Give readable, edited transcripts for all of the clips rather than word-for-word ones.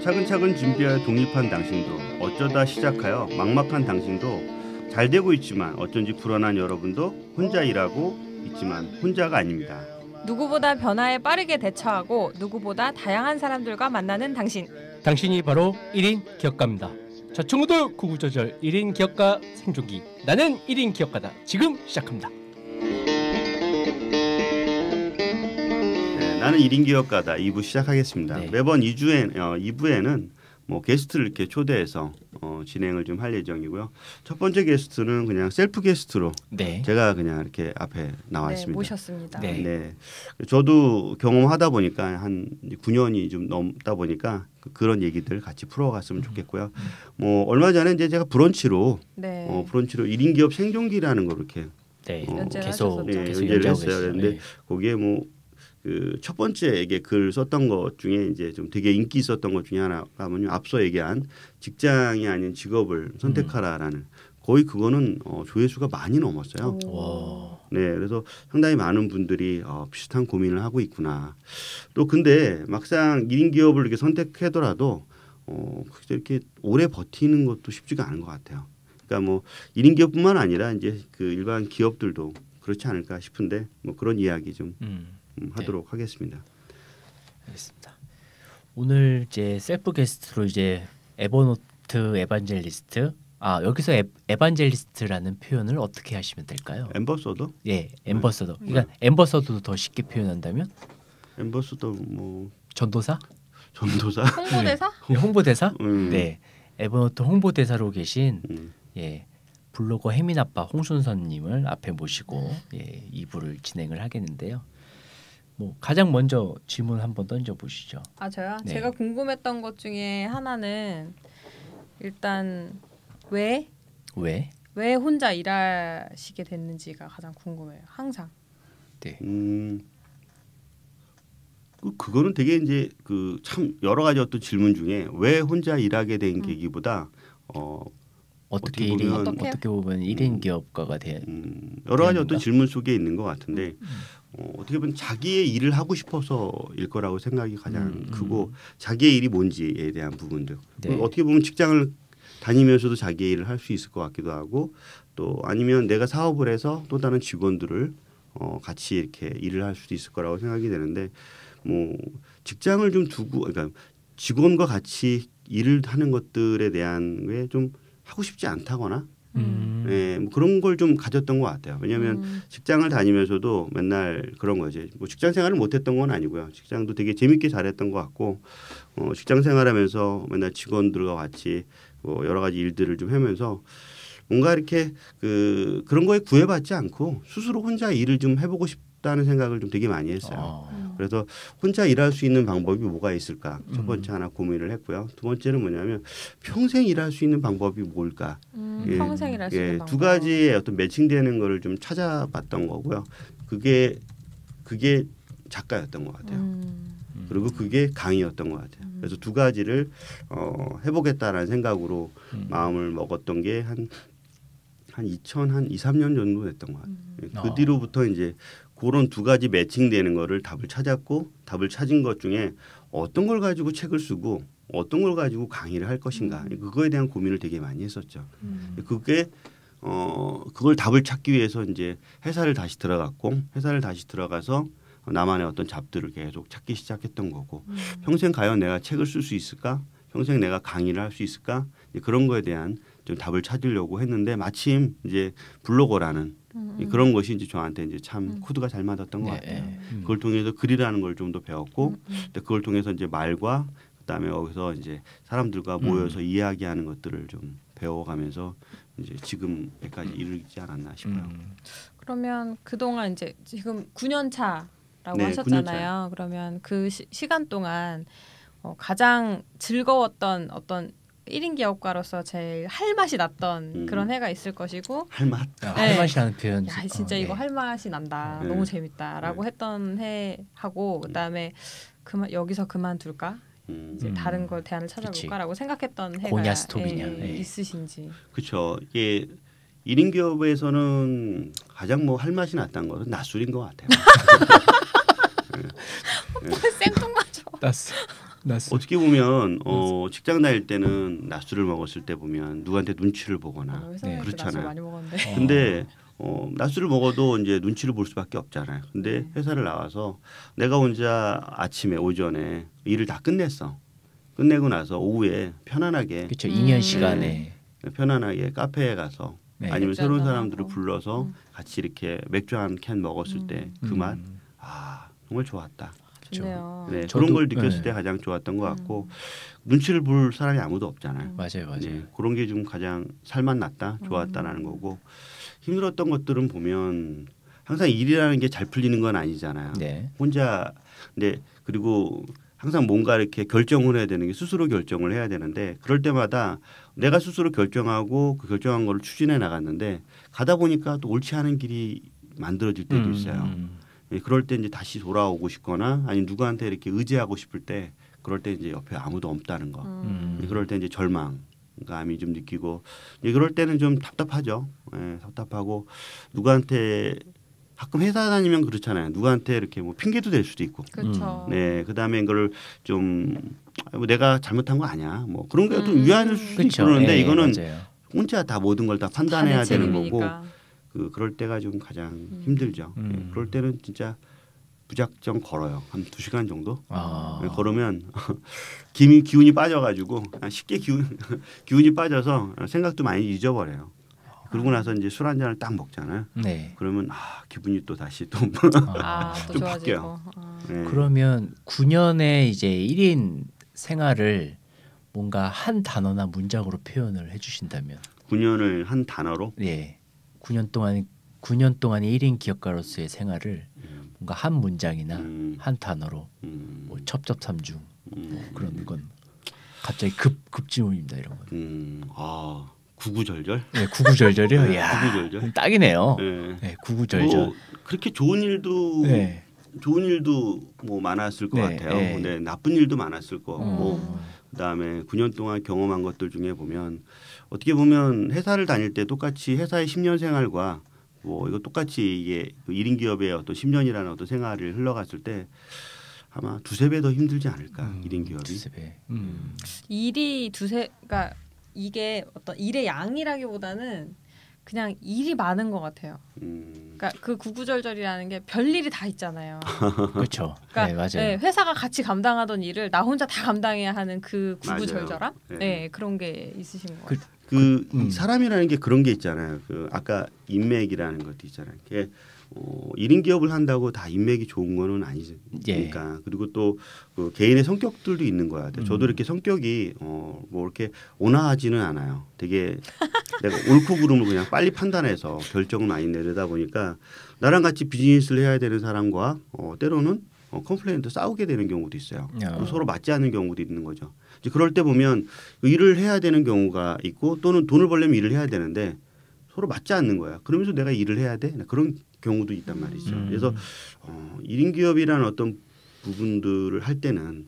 차근차근 준비하여 독립한 당신도, 어쩌다 시작하여 막막한 당신도, 잘 되고 있지만 어쩐지 불안한 여러분도, 혼자 일하고 있지만 혼자가 아닙니다. 누구보다 변화에 빠르게 대처하고 누구보다 다양한 사람들과 만나는 당신. 당신이 바로 1인 기업가입니다. 자, 친구들, 구구절절 1인 기업가 생존기. 나는 1인 기업가다. 지금 시작합니다. 나는 1인 기업가다 2부 시작하겠습니다. 네. 매번 2부에는 뭐 게스트를 이렇게 초대해서 진행을 좀 할 예정이고요. 첫 번째 게스트는 그냥 셀프 게스트로 네. 제가 그냥 이렇게 앞에 나와 네, 있습니다. 모셨습니다. 네. 네. 저도 경험하다 보니까 한 9년이 좀 넘다 보니까 그런 얘기들 같이 풀어갔으면 좋겠고요. 뭐 얼마 전에 이제 제가 브런치로 네. 브런치로 1인 기업 생존기라는 걸 이렇게 네. 연재를 계속 하셨었죠. 연재를 연재하고 했어요. 계시죠. 그런데 네. 거기에 뭐 그 첫 번째에게 글 썼던 것 중에 이제 좀 되게 인기 있었던 것 중에 하나가 앞서 얘기한 직장이 아닌 직업을 선택하라라는 거의 그거는 조회수가 많이 넘었어요. 와. 네, 그래서 상당히 많은 분들이 비슷한 고민을 하고 있구나. 또 근데 막상 1인 기업을 이렇게 선택하더라도 이렇게 오래 버티는 것도 쉽지가 않은 것 같아요. 그러니까 뭐 1인 기업뿐만 아니라 이제 그 일반 기업들도 그렇지 않을까 싶은데 뭐 그런 이야기 좀 하도록 하겠습니다. 알겠습니다. 오늘 이제 셀프 게스트로 이제 에버노트 에반젤리스트. 여기서 에반젤리스트라는 표현을 어떻게 하시면 될까요? 엠버서더? 예, 엠버서더. 그러니까 엠버서더도 더 쉽게 표현한다면 엠버서더 뭐 전도사? 전도사? 홍보대사? 네, 홍보대사? 음. 네, 에버노트 홍보대사로 계신 음. 예 블로거 혜민아빠 홍순선님을 앞에 모시고 2부를 진행을 하겠는데요. 뭐 가장 먼저 질문 한번 던져보시죠. 저요? 네. 제가 궁금했던 것 중에 하나는 일단 왜 혼자 일하시게 됐는지가 가장 궁금해요. 항상. 네. 그거는 되게 이제 그 참 여러 가지 어떤 질문 중에 왜 혼자 일하게 된 계기보다 어떻게 보면 어떻게 보면 1인 기업가가 된 여러 가지 대안인가? 어떤 질문 속에 있는 것 같은데 어떻게 보면 자기의 일을 하고 싶어서일 거라고 생각이 가장 크고 자기의 일이 뭔지에 대한 부분들 네. 어떻게 보면 직장을 다니면서도 자기의 일을 할 수 있을 것 같기도 하고 또 아니면 내가 사업을 해서 또 다른 직원들을 같이 이렇게 일을 할 수도 있을 거라고 생각이 되는데 뭐 직장을 좀 두고 그러니까 직원과 같이 일을 하는 것들에 대한 게 좀 하고 싶지 않다거나 네, 뭐 그런 걸 좀 가졌던 것 같아요. 왜냐하면 직장을 다니면서도 맨날 그런 거지. 뭐 직장 생활을 못했던 건 아니고요. 직장도 되게 재밌게 잘했던 것 같고 직장 생활하면서 맨날 직원들과 같이 뭐 여러 가지 일들을 좀 하면서 뭔가 이렇게 그런 거에 구애받지 않고 스스로 혼자 일을 좀 해보고 싶다는 생각을 좀 되게 많이 했어요. 그래서 혼자 일할 수 있는 방법이 뭐가 있을까? 첫 번째 하나 고민을 했고요. 두 번째는 뭐냐면 평생 일할 수 있는 방법이 뭘까? 평생 일할 수 있는 방법. 두 가지의 어떤 매칭되는 거를 좀 찾아봤던 거고요. 그게 작가였던 것 같아요. 그리고 그게 강의였던 것 같아요. 그래서 두 가지를 해보겠다라는 생각으로 마음을 먹었던 게 한 2003년 정도 됐던 것 같아요. 그 뒤로부터 이제 그런 두 가지 매칭되는 거를 답을 찾았고 답을 찾은 것 중에 어떤 걸 가지고 책을 쓰고 어떤 걸 가지고 강의를 할 것인가 그거에 대한 고민을 되게 많이 했었죠. 그게 그걸 답을 찾기 위해서 이제 회사를 다시 들어갔고 회사를 다시 들어가서 나만의 어떤 잡들을 계속 찾기 시작했던 거고 평생 과연 내가 책을 쓸 수 있을까? 평생 내가 강의를 할 수 있을까? 그런 거에 대한 좀 답을 찾으려고 했는데 마침 이제 블로거라는 그런 것이 이제 저한테 이제 참 코드가 잘 맞았던 것 같아요. 그걸 통해서 글이라는 걸 좀 더 배웠고 그걸 통해서 이제 말과 그다음에 거기서 이제 사람들과 모여서 이야기하는 것들을 좀 배워가면서 이제 지금까지 이르지 않았나 싶어요. 그러면 그동안 이제 지금 9년 차라고 네, 하셨잖아요. 9년 그러면 그 시간 동안 가장 즐거웠던 어떤 1인 기업가로서 제일 할 맛이 났던 그런 해가 있을 것이고 할 맛? 할 맛이라는 표현. 야, 진짜 이거 할 맛이 난다. 너무 재밌다라고 했던 해하고 그다음에 여기서 그만둘까? 이제 다른 걸 대안을 찾아볼까라고 생각했던 해가 고냐 스톱이냐. 있으신지. 그렇죠. 이게 1인 기업에서는 가장 뭐 할 맛이 났다는 것은 낮술인 것 같아요. 생뚱맞아. 낯설. 어떻게 보면 직장 다닐 때는 낮술을 먹었을 때 보면 누구한테 눈치를 보거나 네. 그렇잖아요. 많이 먹었는데. 근데 낮술을 먹어도 이제 눈치를 볼 수밖에 없잖아요. 근데 회사를 나와서 내가 혼자 아침에 오전에 일을 다 끝냈어. 끝내고 나서 오후에 편안하게 그렇죠. 2년 시간에 편안하게 카페에 가서 네. 아니면 맥주 새로운 한잔 사람들을 하고. 불러서 같이 이렇게 맥주 한 캔 먹었을 때 그 맛, 정말 좋았다. 좋네요. 네, 저도- 그런 걸 느꼈을 네. 때 가장 좋았던 것 같고 눈치를 볼 사람이 아무도 없잖아요. 맞아요. 네, 그런 게 좀 가장 살맛 났다, 좋았다라는 거고 힘들었던 것들은 보면 항상 일이라는 게 잘 풀리는 건 아니잖아요. 네. 혼자 근데 그리고 항상 뭔가 이렇게 결정을 해야 되는 게 스스로 결정을 해야 되는데 그럴 때마다 내가 스스로 결정하고 그 결정한 거를 추진해 나갔는데 가다 보니까 또 옳지 않은 길이 만들어질 때도 있어요. 예, 그럴 때 이제 다시 돌아오고 싶거나 아니면 누구한테 이렇게 의지하고 싶을 때 그럴 때 이제 옆에 아무도 없다는 거. 그럴 때 이제 절망감이 좀 느끼고 그럴 때는 좀 답답하죠. 예, 답답하고 누구한테 가끔 회사 다니면 그렇잖아요. 누구한테 이렇게 뭐 핑계도 될 수도 있고. 그렇죠. 네, 그다음에 이걸 좀 내가 잘못한 거 아니야. 뭐 그런 게 좀 위안일 수도 있고 그렇죠. 그러는데 예, 이거는 맞아요. 혼자 다 모든 걸 다 판단해야 되는 거고 책임이니까. 그럴 때가 좀 가장 힘들죠. 예, 그럴 때는 진짜 무작정 걸어요. 한 2시간 정도 예, 걸으면 기운이 빠져가지고 쉽게 기운이 빠져서 생각도 많이 잊어버려요. 그러고 나서 이제 술 한 잔을 딱 먹잖아요. 네. 그러면 기분이 또 다시 또 또 좀 좋아지고. 바뀌어요. 네. 그러면 9년의 이제 1인 생활을 뭔가 한 단어나 문장으로 표현을 해주신다면 9년을 한 단어로 예. 9년 동안의 1인 기업가로서의 생활을 뭔가 한 문장이나 한 단어로 뭐 첩첩삼중 뭐 그런 건 갑자기 급 질문입니다 이런 건. 구구절절. 네, 구구절절이요. 야, 구구절절. 딱이네요. 네. 네, 구구절절. 뭐 그렇게 좋은 일도 네. 뭐 많았을 것 네, 같아요. 네. 근데 나쁜 일도 많았을 것 같고 그다음에 9년 동안 경험한 것들 중에 보면 어떻게 보면 회사를 다닐 때 똑같이 회사의 10년 생활과 뭐 이거 똑같이 이게 1인 기업의 어떤 10년이라는 어떤 생활을 흘러갔을 때 아마 2~3배 더 힘들지 않을까 1인 기업이. 2~3배. 일이 그러니까 이게 어떤 일의 양이라기보다는 그냥 일이 많은 것 같아요. 그러니까 그 구구절절이라는 게 별일이 다 있잖아요. 그렇죠. 그러니까 네, 맞아요. 네, 회사가 같이 감당하던 일을 나 혼자 다 감당해야 하는 그 구구절절함, 네. 네, 그런 게 있으신 것 같아요. 이 사람이라는 게 그런 게 있잖아요. 아까 인맥이라는 것도 있잖아요. 그게 1인 기업을 한다고 다 인맥이 좋은 거는 아니니까. 예. 그리고 또 그 개인의 성격들도 있는 거야. 저도 이렇게 성격이 뭐 이렇게 온화하지는 않아요. 되게 내가 옳고 그름을 그냥 빨리 판단해서 결정을 많이 내리다 보니까 나랑 같이 비즈니스를 해야 되는 사람과 때로는 컴플레인도 싸우게 되는 경우도 있어요. 그리고 서로 맞지 않는 경우도 있는 거죠. 이제 그럴 때 보면 일을 해야 되는 경우가 있고 또는 돈을 벌려면 일을 해야 되는데 서로 맞지 않는 거야. 그러면서 내가 일을 해야 돼? 그런 경우도 있단 말이죠. 그래서 1인 기업이라는 어떤 부분들을 할 때는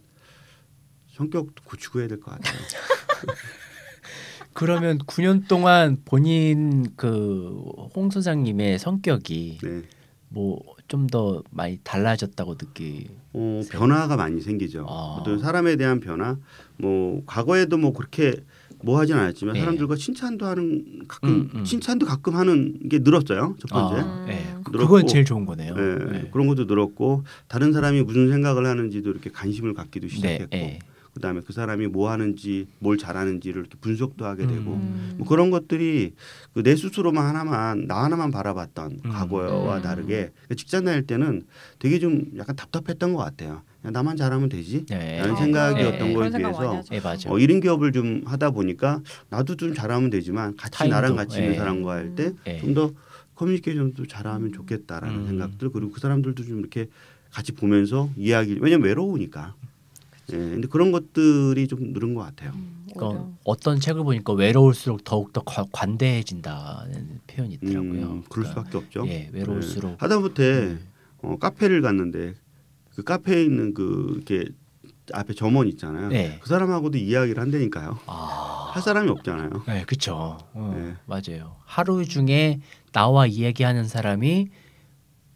성격도 고치고 해야 될 것 같아요. 그러면 9년 동안 본인 홍 소장님의 성격이 네. 뭐 좀 더 많이 달라졌다고 변화가 많이 생기죠. 어떤 사람에 대한 변화. 뭐 과거에도 뭐 그렇게 뭐 하진 않았지만 네. 사람들과 칭찬도 가끔 하는 게 늘었어요. 첫 번째. 네. 늘었고, 그건 제일 좋은 거네요. 네. 네. 그런 것도 늘었고 다른 사람이 무슨 생각을 하는지도 이렇게 관심을 갖기도 시작했고 네. 그다음에 그 사람이 뭐 하는지 뭘 잘하는지를 이렇게 분석도 하게 되고 뭐 그런 것들이 내 스스로만 나 하나만 바라봤던 과거와 다르게 직장 다닐 때는 되게 좀 약간 답답했던 것 같아요. 그냥 나만 잘하면 되지 네. 라는 생각이었던 거에 그런 생각 많이 비해서 하죠. 네, 맞아. 1인 기업을 좀 하다 보니까 나도 좀 잘하면 되지만 같이 타인도, 나랑 같이 있는 예. 사람과 할 때 좀 더 커뮤니케이션도 잘하면 좋겠다라는 생각들 그리고 그 사람들도 좀 이렇게 같이 보면서 왜냐면 외로우니까. 예, 근데 그런 것들이 좀 늘은 것 같아요. 그러니까 어떤 책을 보니까 외로울수록 더욱더 관대해진다는 표현이 있더라고요. 그럴 수밖에 없죠. 예, 외로울수록. 예. 하다못해 카페를 갔는데 그 카페에 있는 이렇게 앞에 점원 있잖아요. 네. 그 사람하고도 이야기를 한다니까요. 할 사람이 없잖아요. 네, 그렇죠. 네. 맞아요. 하루 중에 나와 이야기하는 사람이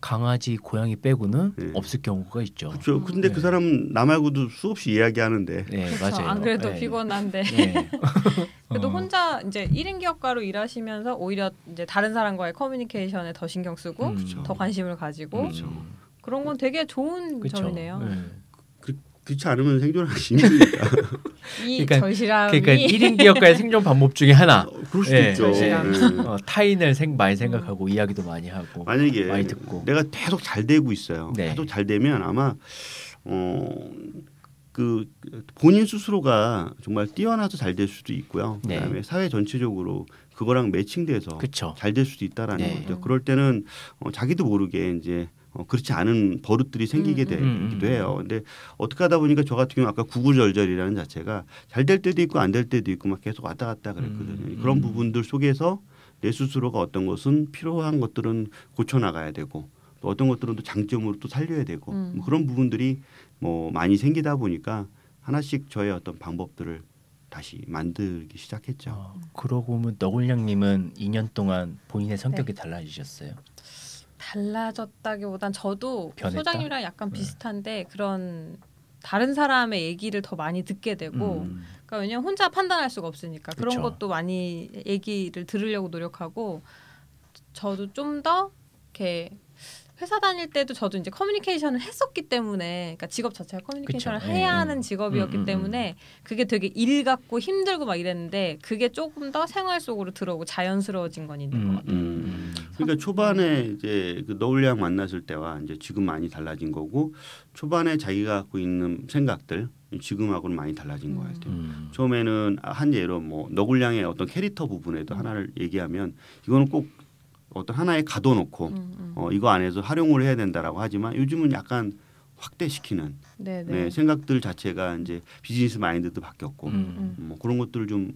강아지, 고양이 빼고는 네. 없을 경우가 있죠. 그렇죠. 근데 네. 그 사람 나 말고도 수없이 이야기하는데. 네, 그쵸. 맞아요. 안 그래도 네. 피곤한데. 네. 그래도 혼자 이제 1인 기업가로 일하시면서 오히려 이제 다른 사람과의 커뮤니케이션에 더 신경 쓰고 더 관심을 가지고 그런 건 되게 좋은 그쵸. 점이네요. 네. 그렇지 않으면 생존하기 힘드니까. 이 그러니까- 절실함이 그러니까 1인 기업가의 생존 방법 중에 하나. 그럴 수도 네. 있죠. 절실함. 네. 타인을 많이 생각하고 이야기도 많이 하고 만약에 많이 듣고. 내가 계속 잘 되고 있어요. 네. 계속 잘 되면 아마 그 본인 스스로가 정말 뛰어나서 잘 될 수도 있고요. 네. 그다음에 사회 전체적으로 그거랑 매칭돼서 그쵸. 잘 될 수도 있다라는 네. 거죠. 그럴 때는 자기도 모르게 이제 그렇지 않은 버릇들이 생기게 되기도 해요. 근데 어떻게 하다 보니까 저 같은 경우 아까 구구절절이라는 자체가 잘 될 때도 있고 안 될 때도 있고 막 계속 왔다 갔다 그랬거든요. 그런 부분들 속에서 내 스스로가 어떤 것은 필요한 것들은 고쳐 나가야 되고 또 어떤 것들은 또 장점으로 또 살려야 되고 뭐 그런 부분들이 뭐 많이 생기다 보니까 하나씩 저의 어떤 방법들을 다시 만들기 시작했죠. 그러고 보면 너굴냥님은 2년 동안 본인의 성격이 달라지셨어요. 달라졌다기보단 저도 변했다? 소장님이랑 약간 비슷한데 그런 다른 사람의 얘기를 더 많이 듣게 되고 그러니까 왜냐면 혼자 판단할 수가 없으니까 그런 그쵸. 것도 많이 얘기를 들으려고 노력하고 저도 좀 더 이렇게 회사 다닐 때도 저도 이제 커뮤니케이션을 했었기 때문에 그러니까 직업 자체가 커뮤니케이션을 그쵸. 해야 예. 하는 직업이었기 때문에 그게 되게 일 같고 힘들고 막 이랬는데 그게 조금 더 생활 속으로 들어오고 자연스러워진 건 있는 것 같아요. 그러니까 초반에 이제 그 너울량 만났을 때와 이제 지금 많이 달라진 거고 초반에 자기가 갖고 있는 생각들 지금하고는 많이 달라진 것 같아요. 처음에는 한 예로 뭐 너굴량의 어떤 캐릭터 부분에도 하나를 얘기하면 이거는 꼭 어떤 하나에 가둬놓고 이거 안에서 활용을 해야 된다라고 하지만 요즘은 약간 확대시키는 네, 생각들 자체가 이제 비즈니스 마인드도 바뀌었고 뭐 그런 것들 좀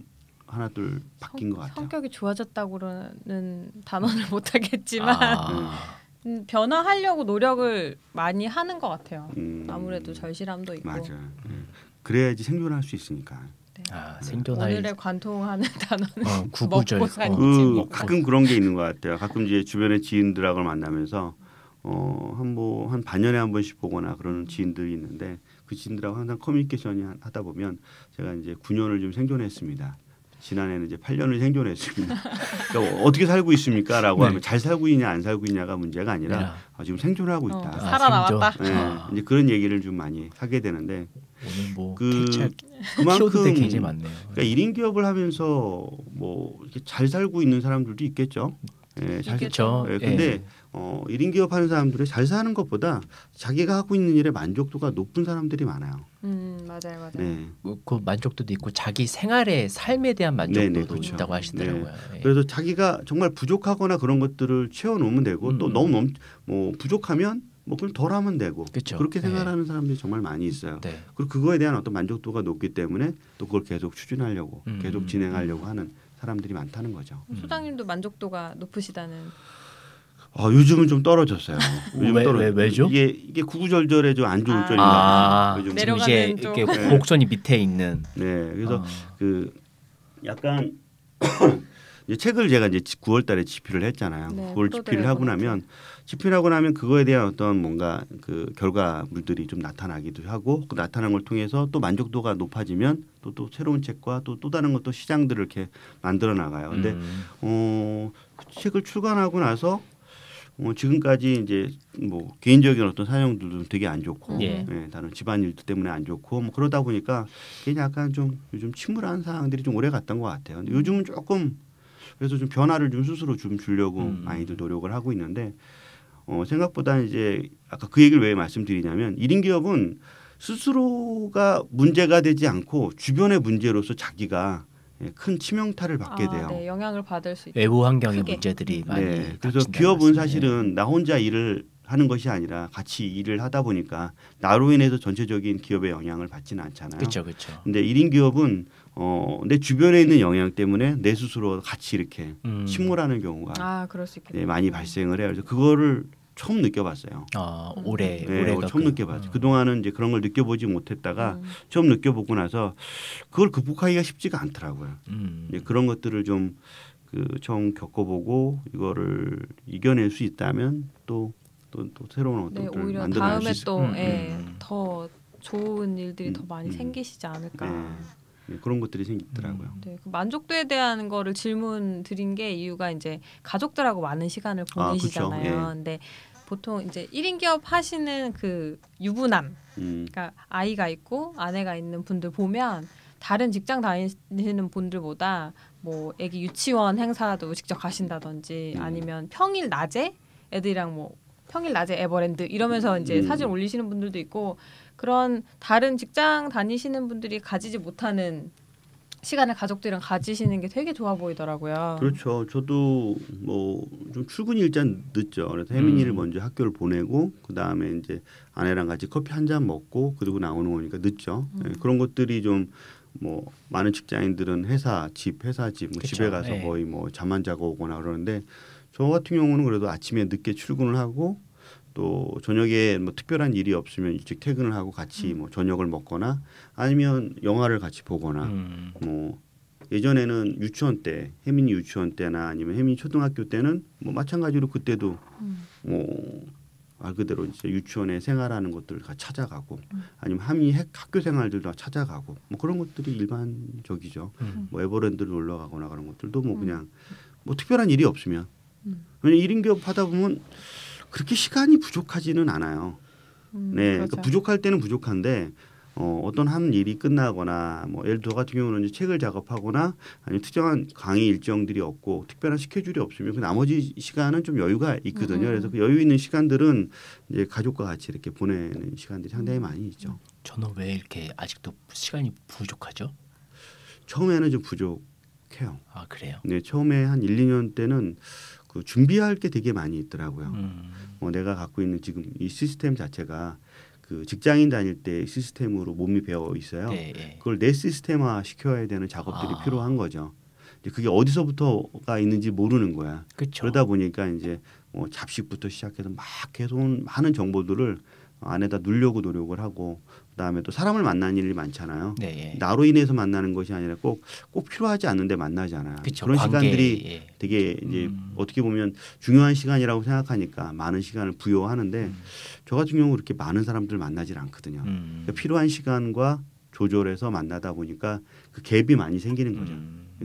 하나둘 바뀐 것 같아요. 성격이 좋아졌다고는 단언을 못하겠지만 변화하려고 노력을 많이 하는 것 같아요. 아무래도 절실함도 있고. 맞아요. 그래야지 생존할 수 있으니까. 네. 생존할 오늘의 관통하는 단어는 구구절. 먹고 살지. 가끔 그런 게 있는 것 같아요. 가끔 이제 주변의 지인들하고 만나면서 한 반년에 한 번씩 보거나 그러는 지인들이 있는데 그 지인들하고 항상 커뮤니케이션이 하다 보면 제가 이제 9년을 좀 생존했습니다. 지난해는 이제 8년을 생존했습니다. 그러니까 어떻게 살고 있습니까?라고 하면 잘 살고 있냐 안 살고 있냐가 문제가 아니라 지금 생존하고 있다. 살아남았다. 네, 이제 그런 얘기를 좀 많이 하게 되는데 오늘 뭐 그만큼 굉장히 많네요. 그러니까 1인 기업을 하면서 뭐 이렇게 잘 살고 있는 사람들도 있겠죠. 네, 있겠죠. 근데 1인 기업 하는 사람들이 잘 사는 것보다 자기가 하고 있는 일에 만족도가 높은 사람들이 많아요. 맞아요. 네. 그 만족도도 있고 자기 생활의 삶에 대한 만족도도 그렇죠. 있다고 하시더라고요. 네. 그래서 자기가 정말 부족하거나 그런 것들을 채워놓으면 되고 또 너무 뭐 부족하면 뭐 그럼 덜 하면 되고 그쵸. 그렇게 생각하는 사람들이 정말 많이 있어요. 네. 그리고 그거에 대한 어떤 만족도가 높기 때문에 또 그걸 계속 추진하려고 계속 진행하려고 하는 사람들이 많다는 거죠. 소장님도 만족도가 높으시다는. 요즘은 좀 떨어졌어요. 왜죠? 이게 구구절절에 좀 안 좋은 쪽인 것 같아요. 요즘. 지금 이제 이렇게 곡선이 밑에 있는. 네, 그래서 그 약간 이제 책을 제가 이제 9월달에 집필을 했잖아요. 네, 그걸 집필을 하고 나면 그거에 대한 어떤 뭔가 그 결과물들이 좀 나타나기도 하고 그 나타난 걸 통해서 또 만족도가 높아지면 또 새로운 책과 또 다른 것도 시장들을 이렇게 만들어 나가요. 근데 그 책을 출간하고 나서 지금까지 이제 뭐 개인적인 어떤 사정들도 되게 안 좋고 다른 집안일도 때문에 안 좋고 뭐 그러다 보니까 괜히 약간 좀 요즘 침울한 상황들이 좀 오래 갔던 것 같아요. 근데 요즘은 조금 그래서 좀 변화를 좀 스스로 좀 주려고 많이들 노력을 하고 있는데 생각보다 이제 아까 그 얘기를 왜 말씀드리냐면 1인 기업은 스스로가 문제가 되지 않고 주변의 문제로서 자기가 큰 치명타를 받게 돼요. 네, 영향을 받을 수 있죠. 외부 환경의 크게. 문제들이 많이. 그래서 기업은 사실은 나 혼자 일을 하는 것이 아니라 같이 일을 하다 보니까 나로 인해서 전체적인 기업의 영향을 받지는 않잖아요. 그렇죠. 근데 1인 기업은 내 주변에 있는 영향 때문에 내 스스로 같이 이렇게 침몰하는 경우가 그럴 수 있겠네요. 많이 발생을 해요. 그래서 그거를 처음 느껴봤어요. 올해 처음 느껴봤어요. 그 동안은 이제 그런 걸 느껴보지 못했다가 처음 느껴보고 나서 그걸 극복하기가 쉽지가 않더라고요. 그런 것들을 좀 처음 겪어보고 이거를 이겨낼 수 있다면 또 새로운 어떤 것들을 오히려 만들어낼 다음에 수 있을 또 더 좋은 일들이 더 많이 생기시지 않을까. 그런 것들이 생기더라고요. 그 만족도에 대한 거를 질문 드린 게 이유가 이제 가족들하고 많은 시간을 보내시잖아요. 근데 보통 이제 1인 기업 하시는 그 유부남, 그러니까 아이가 있고 아내가 있는 분들 보면 다른 직장 다니시는 분들보다 뭐 애기 유치원 행사도 직접 가신다든지 아니면 평일 낮에 애들이랑 뭐 평일 낮에 에버랜드 이러면서 이제 사진 올리시는 분들도 있고 그런 다른 직장 다니시는 분들이 가지지 못하는 시간을 가족들이랑 가지시는 게 되게 좋아 보이더라고요. 그렇죠. 저도 뭐 좀 출근이 일단 늦죠. 그래서 혜민이를 먼저 학교를 보내고 그 다음에 이제 아내랑 같이 커피 한 잔 먹고 그리고 나오는 거니까 늦죠. 그런 것들이 좀 뭐 많은 직장인들은 회사 집 뭐 집에 가서 거의 뭐 잠만 자고 오거나 그러는데 저 같은 경우는 그래도 아침에 늦게 출근을 하고 또 저녁에 뭐 특별한 일이 없으면 일찍 퇴근을 하고 같이 뭐 저녁을 먹거나 아니면 영화를 같이 보거나 뭐 예전에는 유치원 때 혜민이 유치원 때나 아니면 혜민이 초등학교 때는 뭐 마찬가지로 그때도 뭐 말 그대로 이제 유치원에 생활하는 것들을 다 찾아가고 아니면 혜민이 학교 생활들도 찾아가고 뭐 그런 것들이 일반적이죠. 뭐 에버랜드를 놀러 가거나 그런 것들도 뭐 그냥 뭐 특별한 일이 없으면 왜냐면 1인 기업 하다 보면 그렇게 시간이 부족하지는 않아요. 그러니까 부족할 때는 부족한데 어떤 한 일이 끝나거나 뭐 예를 들어 같은 경우는 이제 책을 작업하거나 아니면 특정한 강의 일정들이 없고 특별한 스케줄이 없으면 그 나머지 시간은 좀 여유가 있거든요. 그래서 그 여유 있는 시간들은 이제 가족과 같이 이렇게 보내는 시간들이 상당히 많이 있죠. 저는 왜 이렇게 아직도 시간이 부족하죠? 처음에는 좀 부족해요. 그래요? 네, 처음에 한 1, 2년 때는 그 준비할 게 되게 많이 있더라고요. 내가 갖고 있는 지금 이 시스템 자체가 그 직장인 다닐 때 시스템으로 몸이 배어 있어요. 그걸 내 시스템화 시켜야 되는 작업들이 필요한 거죠. 그게 어디서부터가 있는지 모르는 거야. 그쵸. 그러다 보니까 이제 뭐 잡식부터 시작해서 막 계속 많은 정보들을 안에다 누려고 노력을 하고 그다음에 또 사람을 만나는 일이 많잖아요. 나로 인해서 만나는 것이 아니라 꼭 필요하지 않는데 만나잖아요. 그쵸, 그런 관계, 시간들이 되게 이제 어떻게 보면 중요한 시간이라고 생각하니까 많은 시간을 부여하는데 저 같은 경우 그렇게 많은 사람들 만나질 않거든요. 그러니까 필요한 시간과 조절해서 만나다 보니까 그 갭이 많이 생기는 거죠.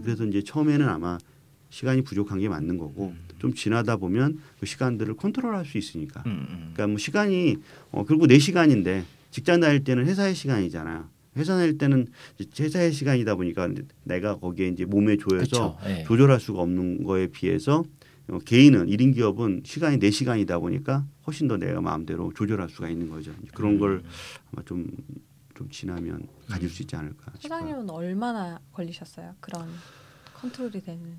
그래서 이제 처음에는 아마 시간이 부족한 게 맞는 거고 좀 지나다 보면 그 시간들을 컨트롤할 수 있으니까. 그러니까 뭐 시간이 결국 내 시간인데 직장 다닐 때는 회사의 시간이잖아요. 회사 다닐 때는 회사의 시간이다 보니까 내가 거기에 이제 몸에 조여서 조절할 수가 없는 거에 비해서 개인은 1인 기업은 시간이 내 시간이다 보니까 훨씬 더 내가 마음대로 조절할 수가 있는 거죠. 그런 걸 아마 좀 지나면 가질 수 있지 않을까 싶어요. 소장님은 얼마나 걸리셨어요? 그런 컨트롤이 되는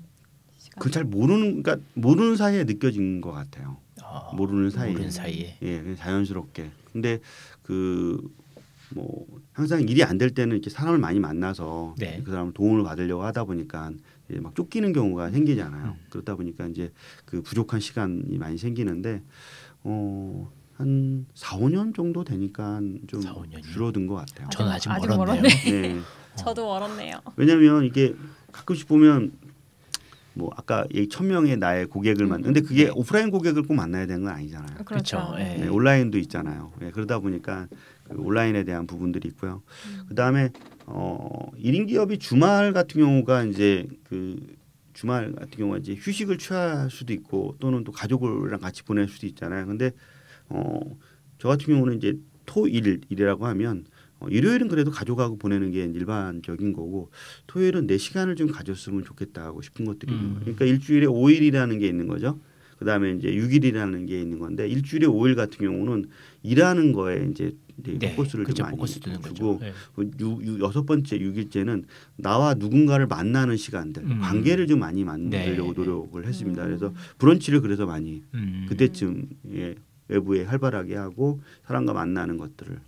시간? 그 잘 그러니까 모르는 사이에 느껴진 것 같아요. 모르는 사이에. 예, 자연스럽게. 근데 뭐 항상 일이 안 될 때는 이렇게 사람을 많이 만나서 그 사람을 도움을 받으려고 하다 보니까 이제 막 쫓기는 경우가 생기잖아요. 그러다 보니까 이제 그 부족한 시간이 많이 생기는데 한 4, 5년 정도 되니까 좀 4, 줄어든 것 같아요. 저는 아직 멀었네요. 네. 저도 멀었네요. 왜냐하면 이게 가끔씩 보면 뭐 아까 1,000명의 나의 고객을 만드는데 그게 오프라인 고객을 꼭 만나야 되는 건 아니잖아요. 그렇죠. 네, 온라인도 있잖아요. 그러다 보니까 그 온라인에 대한 부분들이 있고요. 그다음에 1인 기업이 주말 같은 경우가 이제 그 주말 같은 경우가 이제 휴식을 취할 수도 있고 또는 또 가족이랑 같이 보낼 수도 있잖아요. 근데 저 같은 경우는 이제 토일이라고 하면 일요일은 그래도 가족하고 보내는 게 일반적인 거고 토요일은 내 시간을 좀 가졌으면 좋겠다고 싶은 것들이 있는 거예요. 그러니까 일주일에 5일이라는 게 있는 거죠. 그다음에 이제 6일이라는 게 있는 건데 일주일에 5일 같은 경우는 일하는 거에 이제 포커스를 좀 많이 주고 여섯 번째 6일째는 나와 누군가를 만나는 시간들 관계를 좀 많이 만들려고 노력을 했습니다. 그래서 브런치를 그래서 많이 그때쯤 외부에 활발하게 하고 사람과 만나는 것들을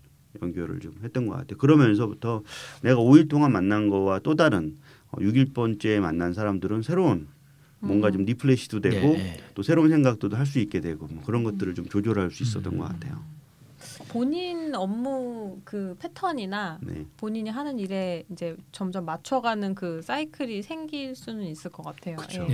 연결을 좀 했던 것 같아요. 그러면서부터 내가 5일 동안 만난 거와 또 다른 6일 번째에 만난 사람들은 새로운 뭔가 좀 리플레시도 되고 또 새로운 생각도 할 수 있게 되고 뭐 그런 것들을 좀 조절할 수 있었던 것 같아요. 본인 업무 그 패턴이나 본인이 하는 일에 이제 점점 맞춰가는 그 사이클이 생길 수는 있을 것 같아요. 그렇죠.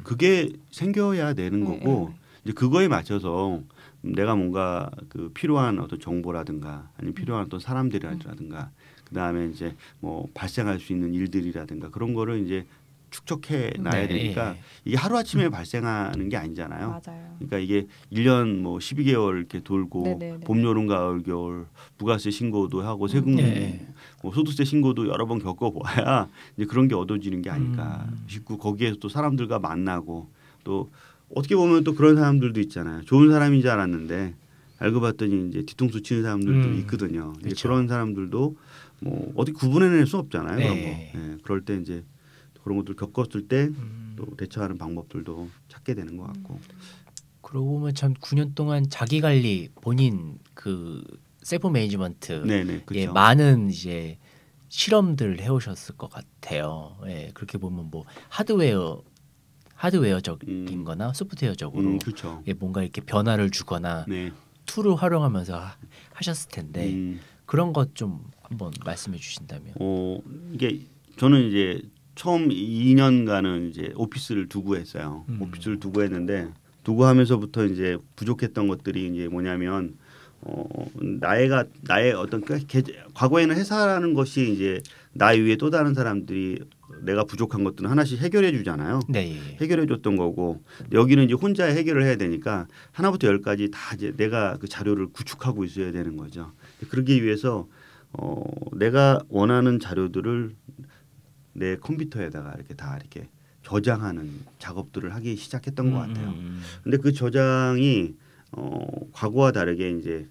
그게 생겨야 되는 거고 이제 그거에 맞춰서 내가 뭔가 그 필요한 어떤 정보라든가 아니면 필요한 어떤 사람들이라든가 그다음에 이제 뭐 발생할 수 있는 일들이라든가 그런 거를 이제 축적해 놔야 되니까 이게 하루아침에 발생하는 게 아니잖아요. 맞아요. 그러니까 이게 1년 뭐 12개월 이렇게 돌고 봄, 여름, 가을, 겨울 부가세 신고도 하고 세금 뭐 소득세 신고도 여러 번 겪어봐야 이제 그런 게 얻어지는 게 아닐까 싶고 거기에서 또 사람들과 만나고 또 어떻게 보면 또 그런 사람들도 있잖아요. 좋은 사람인 줄 알았는데 알고 봤더니 이제 뒤통수 치는 사람들도 있거든요. 그렇죠. 그런 사람들도 뭐 어떻게 구분해낼 수 없잖아요. 그런 거. 그럴 때 이제 그런 것들 겪었을 때 또 대처하는 방법들도 찾게 되는 것 같고. 그러고 보면 참 9년 동안 자기 관리 본인 그 셀프 매니지먼트 예, 많은 이제 실험들을 해오셨을 것 같아요. 예, 그렇게 보면 뭐 하드웨어적인거나 소프트웨어적으로 그렇죠. 예, 뭔가 이렇게 변화를 주거나 툴을 활용하면서 하셨을 텐데 그런 것 좀 한번 말씀해 주신다면. 이게 저는 이제 처음 2년간은 이제 오피스를 두고 했어요. 오피스를 두고 했는데 두고 하면서부터 이제 부족했던 것들이 이제 뭐냐면 나의 어떤 과거에는 회사라는 것이 이제 나 위에 또 다른 사람들이 내가 부족한 것들은 하나씩 해결해 주잖아요. 해결해 줬던 거고 여기는 이제 혼자 해결을 해야 되니까 하나부터 열까지 다 이제 내가 그 자료를 구축하고 있어야 되는 거죠. 그러기 위해서 내가 원하는 자료들을 내 컴퓨터에다가 이렇게 다 이렇게 저장하는 작업들을 하기 시작했던 것 같아요. 근데 그 저장이 과거와 다르게 이제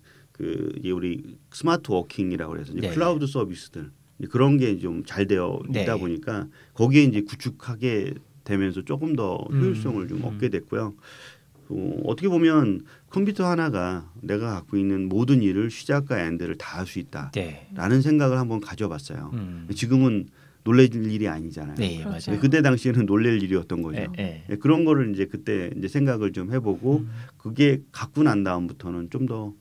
이게 우리 스마트 워킹이라고 해서 이제 클라우드 서비스들 그런 게 좀 잘 되어 있다 보니까 거기에 이제 구축하게 되면서 조금 더 효율성을 좀 얻게 됐고요. 어떻게 보면 컴퓨터 하나가 내가 갖고 있는 모든 일을 시작과 엔드를 다 할 수 있다라는 생각을 한번 가져봤어요. 지금은 놀랄 일이 아니잖아요. 맞아요. 그때 당시에는 놀랄 일이었던 거죠. 그런 거를 이제 그때 이제 생각을 좀 해보고 그게 갖고 난 다음부터는 좀 더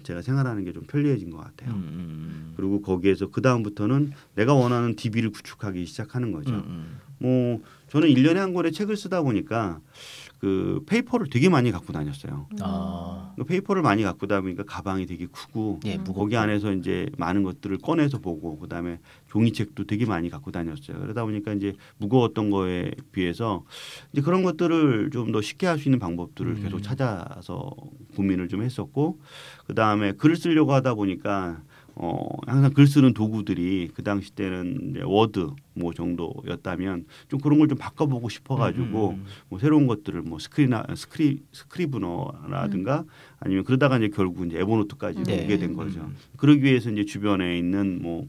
제가 생활하는 게 좀 편리해진 것 같아요. 그리고 거기에서 그 다음부터는 내가 원하는 DB를 구축하기 시작하는 거죠. 뭐 저는 1년에 한 권의 책을 쓰다 보니까 그 페이퍼를 되게 많이 갖고 다녔어요. 그 페이퍼를 많이 갖고 다니니까 가방이 되게 크고 거기 안에서 이제 많은 것들을 꺼내서 보고 그다음에 종이책도 되게 많이 갖고 다녔어요. 그러다 보니까 이제 무거웠던 거에 비해서 이제 그런 것들을 좀 더 쉽게 할 수 있는 방법들을 계속 찾아서 고민을 좀 했었고 그다음에 글을 쓰려고 하다 보니까 항상 글 쓰는 도구들이 그 당시 때는 이제 워드 뭐 정도였다면 좀 그런 걸 좀 바꿔보고 싶어가지고 뭐 새로운 것들을 뭐 스크리브너라든가 아니면 그러다가 이제 결국 이제 에버노트까지 오게 된 거죠. 그러기 위해서 이제 주변에 있는 뭐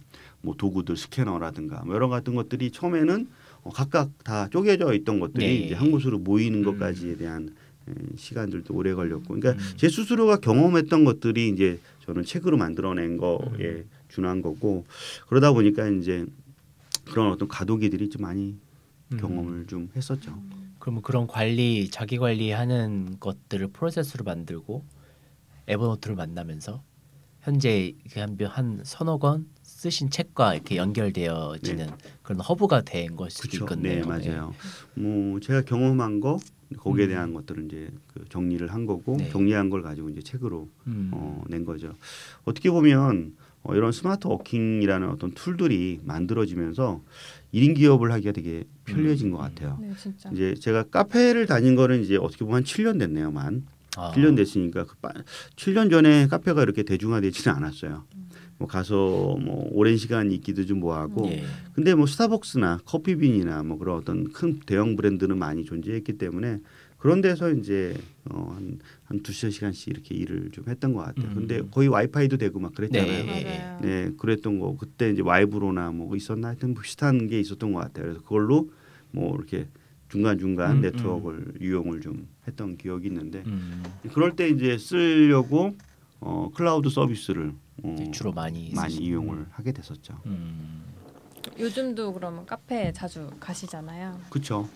도구들 스캐너라든가 뭐 여러 같은 것들이 처음에는 각각 다 쪼개져 있던 것들이 이제 한 곳으로 모이는 것까지에 대한 시간들도 오래 걸렸고, 그러니까 제 스스로가 경험했던 것들이 이제 저는 책으로 만들어낸 거에 준한 거고, 그러다 보니까 이제 그런 어떤 과도기들이 좀 많이 경험을 좀 했었죠. 그러면 그런 자기 관리하는 것들을 프로세스로 만들고 에버노트를 만나면서 현재 한 서너 권 쓰신 책과 이렇게 연결되어지는 그런 허브가 된 것일 수도 있겠네요. 네, 맞아요. 뭐 제가 경험한 거 거기에 대한 것들은 이제 그 정리를 한 거고 정리한 걸 가지고 이제 책으로 낸 거죠. 어떻게 보면 이런 스마트 워킹이라는 어떤 툴들이 만들어지면서 1인 기업을 하기가 되게 편리해진 것 같아요. 네, 진짜. 이제 제가 카페를 다닌 거는 이제 어떻게 보면 한 7년 됐네요만. 7년 됐으니까 7년 전에 카페가 이렇게 대중화되지는 않았어요. 뭐 가서 뭐 오랜 시간 있기도 좀 뭐하고 근데 뭐 스타벅스나 커피빈이나 뭐 그런 어떤 큰 대형 브랜드는 많이 존재했기 때문에 그런 데서 이제 한 두세 시간씩 이렇게 일을 좀 했던 것 같아요. 근데 거의 와이파이도 되고 막 그랬잖아요. 네, 그랬던 거 그때 이제 와이브로나 뭐 있었나 하여튼 비슷한 게 있었던 것 같아요. 그래서 그걸로 뭐 이렇게 중간중간 네트워크를 이용을 좀 했던 기억이 있는데 그럴 때 이제 쓰려고 클라우드 서비스를 주로 많이 이용을 하게 됐었죠. 요즘도 그러면 카페 자주 가시잖아요. 그렇죠.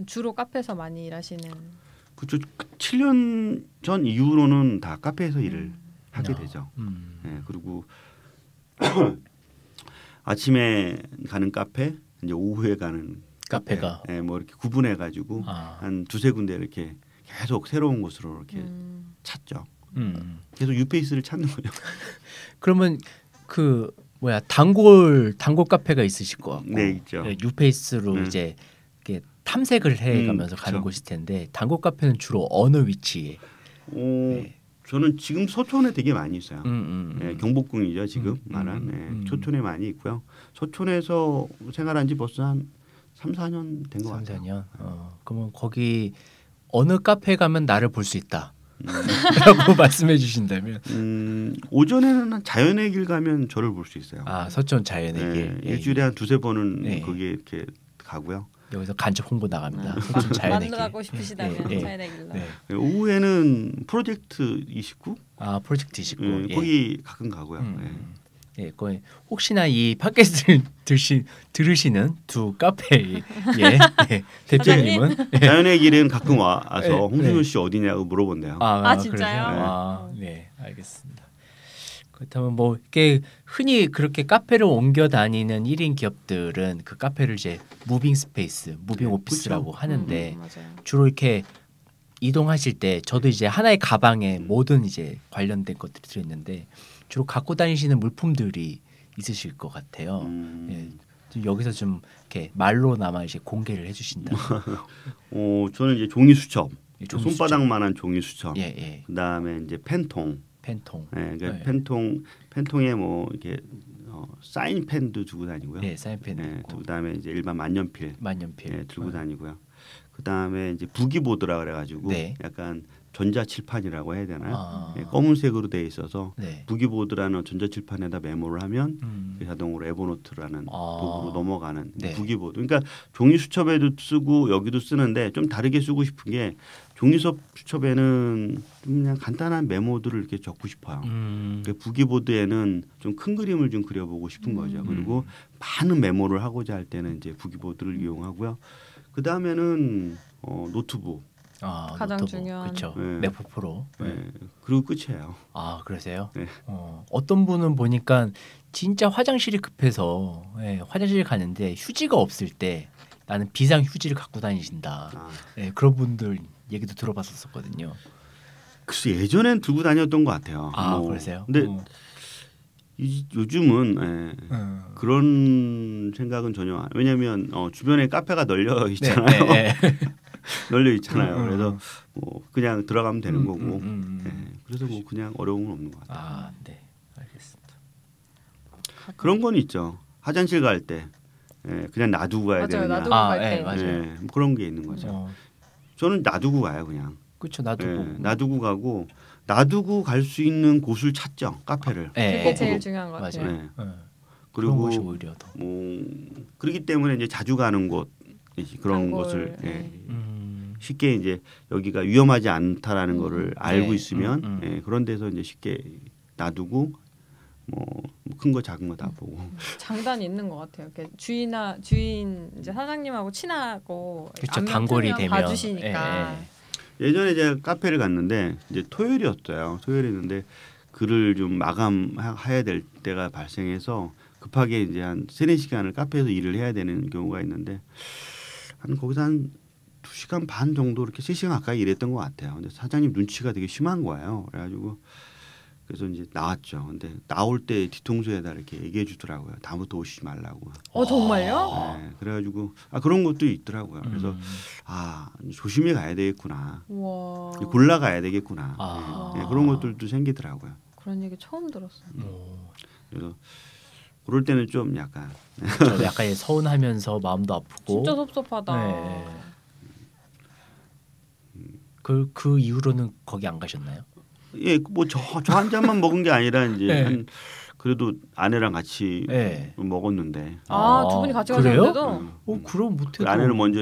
주로 카페에서 많이 일하시는. 그렇죠. 7년 전 이후로는 다 카페에서 일을 하게 되죠. 네, 그리고 아침에 가는 카페, 이제 오후에 가는 카페가 네, 뭐 이렇게 구분해 가지고 한 두세 군데 이렇게 계속 새로운 곳으로 이렇게 찾죠. 계속 유페이스를 찾는 거죠. 그러면 그 뭐야 단골 카페가 있으실 것 같고, 네, 있죠. 유페이스로 이제 이렇게 탐색을 해가면서 가는 곳일 텐데 단골 카페는 주로 어느 위치에? 네. 저는 지금 소촌에 되게 많이 있어요. 네, 경복궁이죠 지금 말한. 네, 소촌에 많이 있고요. 소촌에서 생활한 지 벌써 한 3, 4년 된 것 같아요. 4년. 그러면 거기 어느 카페 가면 나를 볼 수 있다. 라고 말씀해 주신다면 오전에는 자연의 길 가면 저를 볼 수 있어요. 서촌 자연의 길. 일주일에 한 두세 번은 거기에 이렇게 가고요. 여기서 간접 홍보 나갑니다. 서촌 자연의 길. 만나고 싶으시다면 자연의 길로. 오후에는 프로젝트 29. 프로젝트 29. 거기 가끔 가고요. 거기 혹시나 이 팟캐스트를 들으시는 두 카페의 대표님은 자연의 길은 가끔 와서 홍준호 씨 어디냐고 물어본대요. 진짜요? 네, 알겠습니다. 그렇다면 뭐 이렇게 흔히 그렇게 카페를 옮겨 다니는 1인 기업들은 그 카페를 이제 무빙 스페이스, 무빙 오피스라고 하는데 주로 이렇게 이동하실 때 저도 이제 하나의 가방에 모든 이제 관련된 것들이 들어있는데 주로 갖고 다니시는 물품들이 있으실 것 같아요. 여기서 좀 이렇게 말로나마 이제 공개를 해주신다. 저는 이제 종이 수첩, 손바닥만한 종이 수첩. 그다음에 이제 펜통. 그러니까 펜통에 뭐 이렇게 사인 펜도 두고 다니고요. 사인 펜. 그다음에 이제 일반 만년필 들고 다니고요. 그다음에 이제 부기보드라 그래가지고 약간 전자칠판이라고 해야 되나요? 검은색으로 돼 있어서 부기보드라는 전자칠판에다 메모를 하면 자동으로 에버노트라는 도구로 넘어가는 부기보드. 그러니까 종이 수첩에도 쓰고 여기도 쓰는데 좀 다르게 쓰고 싶은 게 종이 수첩에는 좀 그냥 간단한 메모들을 이렇게 적고 싶어요. 그러니까 부기보드에는 좀 큰 그림을 좀 그려보고 싶은 거죠. 그리고 많은 메모를 하고자 할 때는 이제 부기보드를 이용하고요. 그 다음에는 노트북. 가장 노트북. 중요한. 그렇죠. 맥북 프로. 그리고 끝이에요. 그러세요? 어떤 분은 보니까 진짜 화장실이 급해서 화장실 가는데 휴지가 없을 때 나는 비상 휴지를 갖고 다니신다. 그런 분들 얘기도 들어봤었거든요. 글쎄 예전엔 들고 다녔던 것 같아요. 그러세요? 근데 요즘은 그런 생각은 전혀 왜냐하면 주변에 카페가 널려 있잖아요. 널려 있잖아요. 그래서 뭐 그냥 들어가면 되는 거고. 그래서 뭐 그냥 어려움은 없는 것 같아요. 네, 알겠습니다. 그런 건 있죠. 화장실 갈 때 그냥 놔두고 가야 되느냐. 놔두고 갈 때. 맞아요. 뭐 그런 게 있는 거죠. 저는 놔두고 가요 그냥. 그렇죠. 놔두고 가고 놔두고 갈 수 있는 곳을 찾죠. 카페를. 그게 제일 중요한 것 같아요. 그리고 오히려 더. 그렇기 때문에 이제 자주 가는 곳 그런 곳을 쉽게 이제 여기가 위험하지 않다라는 거를 알고 있으면 그런 데서 이제 쉽게 놔두고 뭐 큰 거 작은 거 다 보고 장단이 있는 것 같아요. 이렇게 주인 이제 사장님하고 친하고 그렇죠. 단골이 되면 봐주시니까. 예전에 제가 카페를 갔는데 이제 토요일이었어요. 토요일이었는데 글을 좀 마감해야 될 때가 발생해서 급하게 이제 한 3-4시간을 카페에서 일을 해야 되는 경우가 있는데 거기서 한 2시간 반 정도 이렇게 3시간 가까이 일했던 것 같아요. 근데 사장님 눈치가 되게 심한 거예요. 그래가지고 그래서 이제 나왔죠. 근데 나올 때 뒤통수에다 이렇게 얘기해 주더라고요. 다음부터 오시지 말라고. 정말요? 네, 그래가지고 그런 것도 있더라고요. 그래서 조심히 가야 되겠구나. 우와. 골라 가야 되겠구나. 그런 것들도 생기더라고요. 그런 얘기 처음 들었어요. 그래서 그럴 때는 좀 약간 저도 약간 서운하면서 마음도 아프고 진짜 섭섭하다. 그 이후로는 거기 안 가셨나요? 뭐 저 한 잔만 먹은 게 아니라 이제 그래도 아내랑 같이 먹었는데. 두 분이 같이 가셨는데도? 그럼 못해도. 아내는 먼저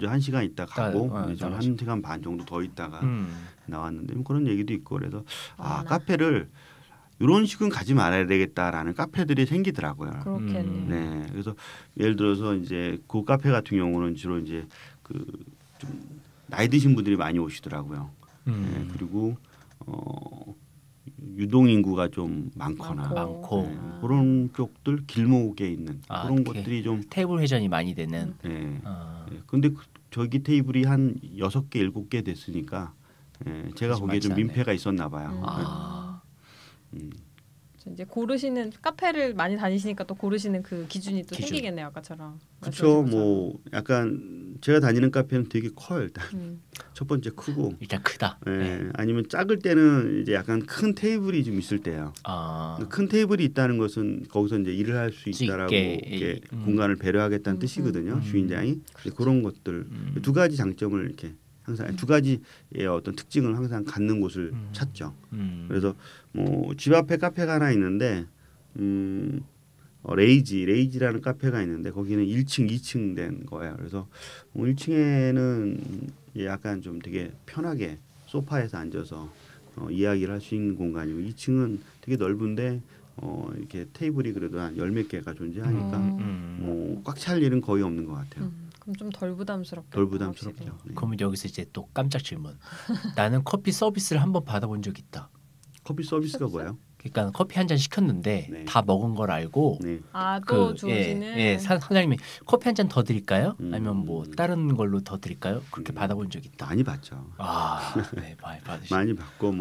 1시간 있다 가고 저는 1시간 반 정도 더 있다가 나왔는데 그런 얘기도 있고 그래서 카페를 이런 식은 가지 말아야 되겠다라는 카페들이 생기더라고요. 그렇겠네요. 네, 그래서 예를 들어서 이제 그 카페 같은 경우는 주로 이제 좀 나이 드신 분들이 많이 오시더라고요. 네, 그리고 유동 인구가 좀 많거나 그런 쪽들 길목에 있는 그런 것들이 좀 테이블 회전이 많이 되는. 네. 근데 저기 테이블이 한 6개 7개 됐으니까 제가 거기에 좀 민폐가 있었나 봐요. 이제 고르시는 카페를 많이 다니시니까 또 고르시는 그 기준이 또 생기겠네요, 아까처럼. 그렇죠. 뭐 약간 제가 다니는 카페는 되게 커요 일단. 첫 번째 크고 일단 크다. 아니면 작을 때는 이제 약간 큰 테이블이 좀 있을 때요. 큰 테이블이 있다는 것은 거기서 이제 일을 할 수 있다라고 이렇게 공간을 배려하겠다는 뜻이거든요. 주인장이 그런 것들 두 가지 장점을 이렇게 항상 두 가지의 어떤 특징을 항상 갖는 곳을 찾죠. 그래서 뭐 집 앞에 카페가 하나 있는데 레이지라는 카페가 있는데 거기는 1층, 2층 된 거예요. 그래서 1층에는 약간 좀 되게 편하게 소파에서 앉아서 이야기를 할 수 있는 공간이고 2층은 되게 넓은데 이렇게 테이블이 그래도 한 10몇 개가 존재하니까 뭐 꽉 찰 일은 거의 없는 것 같아요. 그럼 좀 덜 부담스럽게. 덜 부담스럽죠. 네. 그러면 여기서 이제 또 깜짝 질문. 나는 커피 서비스를 한번 받아본 적 있다. 커피 서비스가 뭐예요? 그러니까 커피 한 잔 시켰는데 다 먹은 걸 알고 또 주시는 사장님이 커피 한 잔 더 드릴까요? 아니면 뭐 다른 걸로 더 드릴까요? 그렇게 받아본 적 있다. 많이 받죠. 네, 많이 받으시죠. 많이 받고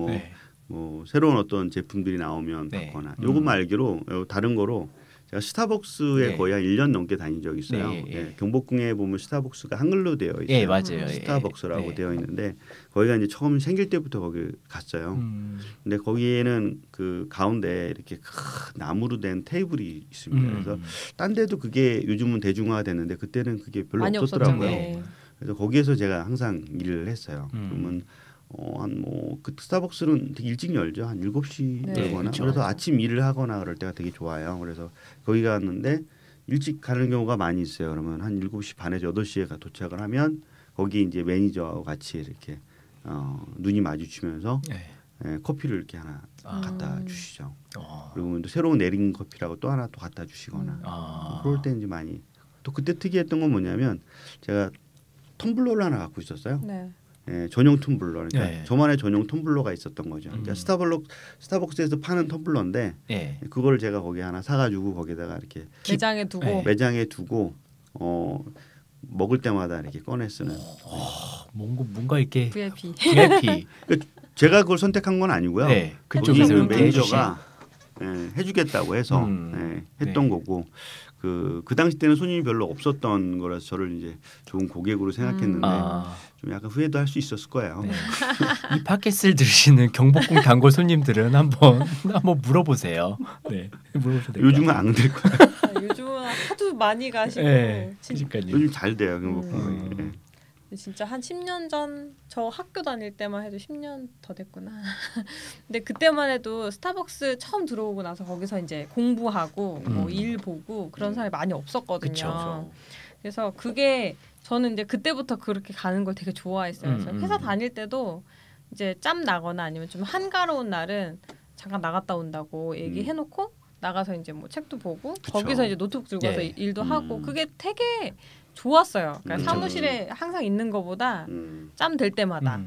뭐 새로운 어떤 제품들이 나오면 받거나 요것만 알기로 다른 거로 제가 스타벅스에 거의 한 1년 넘게 다닌 적이 있어요. 경복궁에 보면 스타벅스가 한글로 되어 있어요. 맞아요. 스타벅스라고 되어 있는데 거기가 이제 처음 생길 때부터 거기 갔어요. 근데 거기에는 그 가운데 이렇게 큰 나무로 된 테이블이 있습니다. 그래서 딴 데도 그게 요즘은 대중화가 됐는데 그때는 그게 별로 없었더라고요. 그래서 거기에서 제가 항상 일을 했어요. 그러면 그 스타벅스는 되게 일찍 열죠. 한 7시 열거나. 그렇죠. 그래서 아침 일을 하거나 그럴 때가 되게 좋아요. 그래서 거기 갔는데 일찍 가는 경우가 많이 있어요. 그러면 한 7시 반에서 8시에 도착을 하면 거기 이제 매니저하고 같이 이렇게 눈이 마주치면서 커피를 이렇게 하나 갖다 주시죠. 그리고 또 새로운 내린 커피라고 또 하나 또 갖다 주시거나. 그럴 때 이제 많이. 또 그때 특이했던 건 뭐냐면 제가 텀블러를 하나 갖고 있었어요. 전용 텀블러. 그러니까 저만의 전용 텀블러가 있었던 거죠. 그러니까 스타벅스에서 파는 텀블러인데 그걸 제가 거기 하나 사가지고 거기다가 이렇게 매장에 두고 먹을 때마다 이렇게 꺼내 쓰는. 뭔가 이렇게 VIP. 그러니까 제가 그걸 선택한 건 아니고요. 그쪽에서 매니저가 해주겠다고 해서 했던 거고. 그 당시 때는 손님이 별로 없었던 거라서 저를 이제 좋은 고객으로 생각했는데 좀 약간 후회도 할 수 있었을 거예요. 이 팟캐스트를 들으시는 경복궁 단골 손님들은 한번 물어보세요. 물어보세요. 요즘은 안 될 거예요. 요즘은 하도 많이 가시고 요즘 잘 돼요 경복궁. 진짜 한 10년 전 저 학교 다닐 때만 해도 10년 더 됐구나. 근데 그때만 해도 스타벅스 처음 들어오고 나서 거기서 이제 공부하고 뭐 일 보고 그런 사람이 많이 없었거든요. 그쵸. 그래서 그게 저는 이제 그때부터 그렇게 가는 걸 되게 좋아했어요. 그래서 회사 다닐 때도 이제 짬 나거나 아니면 좀 한가로운 날은 잠깐 나갔다 온다고 얘기해놓고 나가서 이제 뭐 책도 보고 거기서 이제 노트북 들고 와서 일도 하고 그게 되게 좋았어요. 그러니까 사무실에 항상 있는 것보다 짬 될 때마다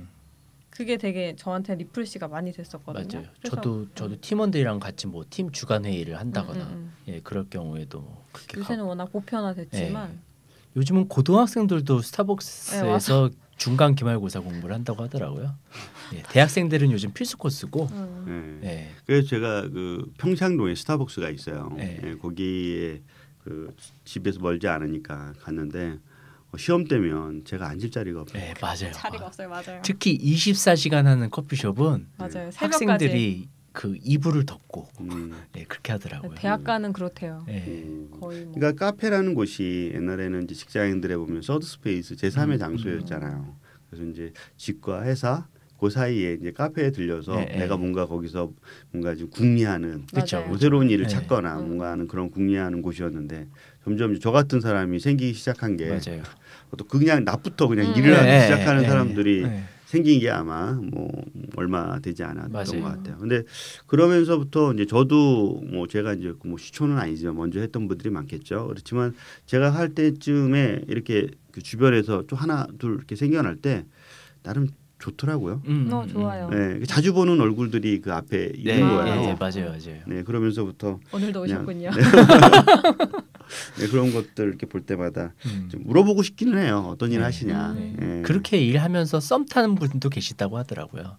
그게 되게 저한테 리프레시가 많이 됐었거든요. 맞아요. 저도 팀원들이랑 같이 뭐 팀 주간 회의를 한다거나 그럴 경우에도 그렇게 요새는 워낙 보편화됐지만 요즘은 고등학생들도 스타벅스에서 중간 기말고사 공부를 한다고 하더라고요. 대학생들은 요즘 필수 코스고. 그래서 제가 그 평창동에 스타벅스가 있어요. 거기에 그 집에서 멀지 않으니까 갔는데 시험 때면 제가 앉을 자리가 없어요. 맞아요. 자리가 없어요. 맞아요. 특히 24시간 하는 커피숍은 맞아요. 학생들이 그 이불을 덮고 그렇게 하더라고요. 대학가는 그렇대요. 거의 뭐. 그러니까 카페라는 곳이 옛날에는 이제 직장인들에 보면 서드 스페이스 제3의 장소였잖아요. 그래서 이제 집과 회사 그 사이에 이제 카페에 들려서 내가 뭔가 거기서 뭔가 좀 궁리하는 뭐 새로운 일을 찾거나 뭔가 하는 그런 궁리하는 곳이었는데 점점 저 같은 사람이 생기기 시작한 게 또 그냥 낮부터 그냥 일을 하기 시작하는 사람들이 생긴 게 아마 뭐 얼마 되지 않았던 것 같아요. 근데 그러면서부터 이제 저도 뭐 제가 이제 뭐 시초는 아니지만 먼저 했던 분들이 많겠죠. 그렇지만 제가 할 때쯤에 이렇게 그 주변에서 또 하나 둘 이렇게 생겨날 때 나름 좋더라고요. 좋아요. 네, 자주 보는 얼굴들이 그 앞에 있는 네, 거예요. 네, 맞아요. 네, 그러면서부터 오늘도 오셨군요. 네, 그런 것들 이렇게 볼 때마다 좀 물어보고 싶기는 해요. 어떤 일 하시냐. 네. 그렇게 일하면서 썸 타는 분도 계시다고 하더라고요.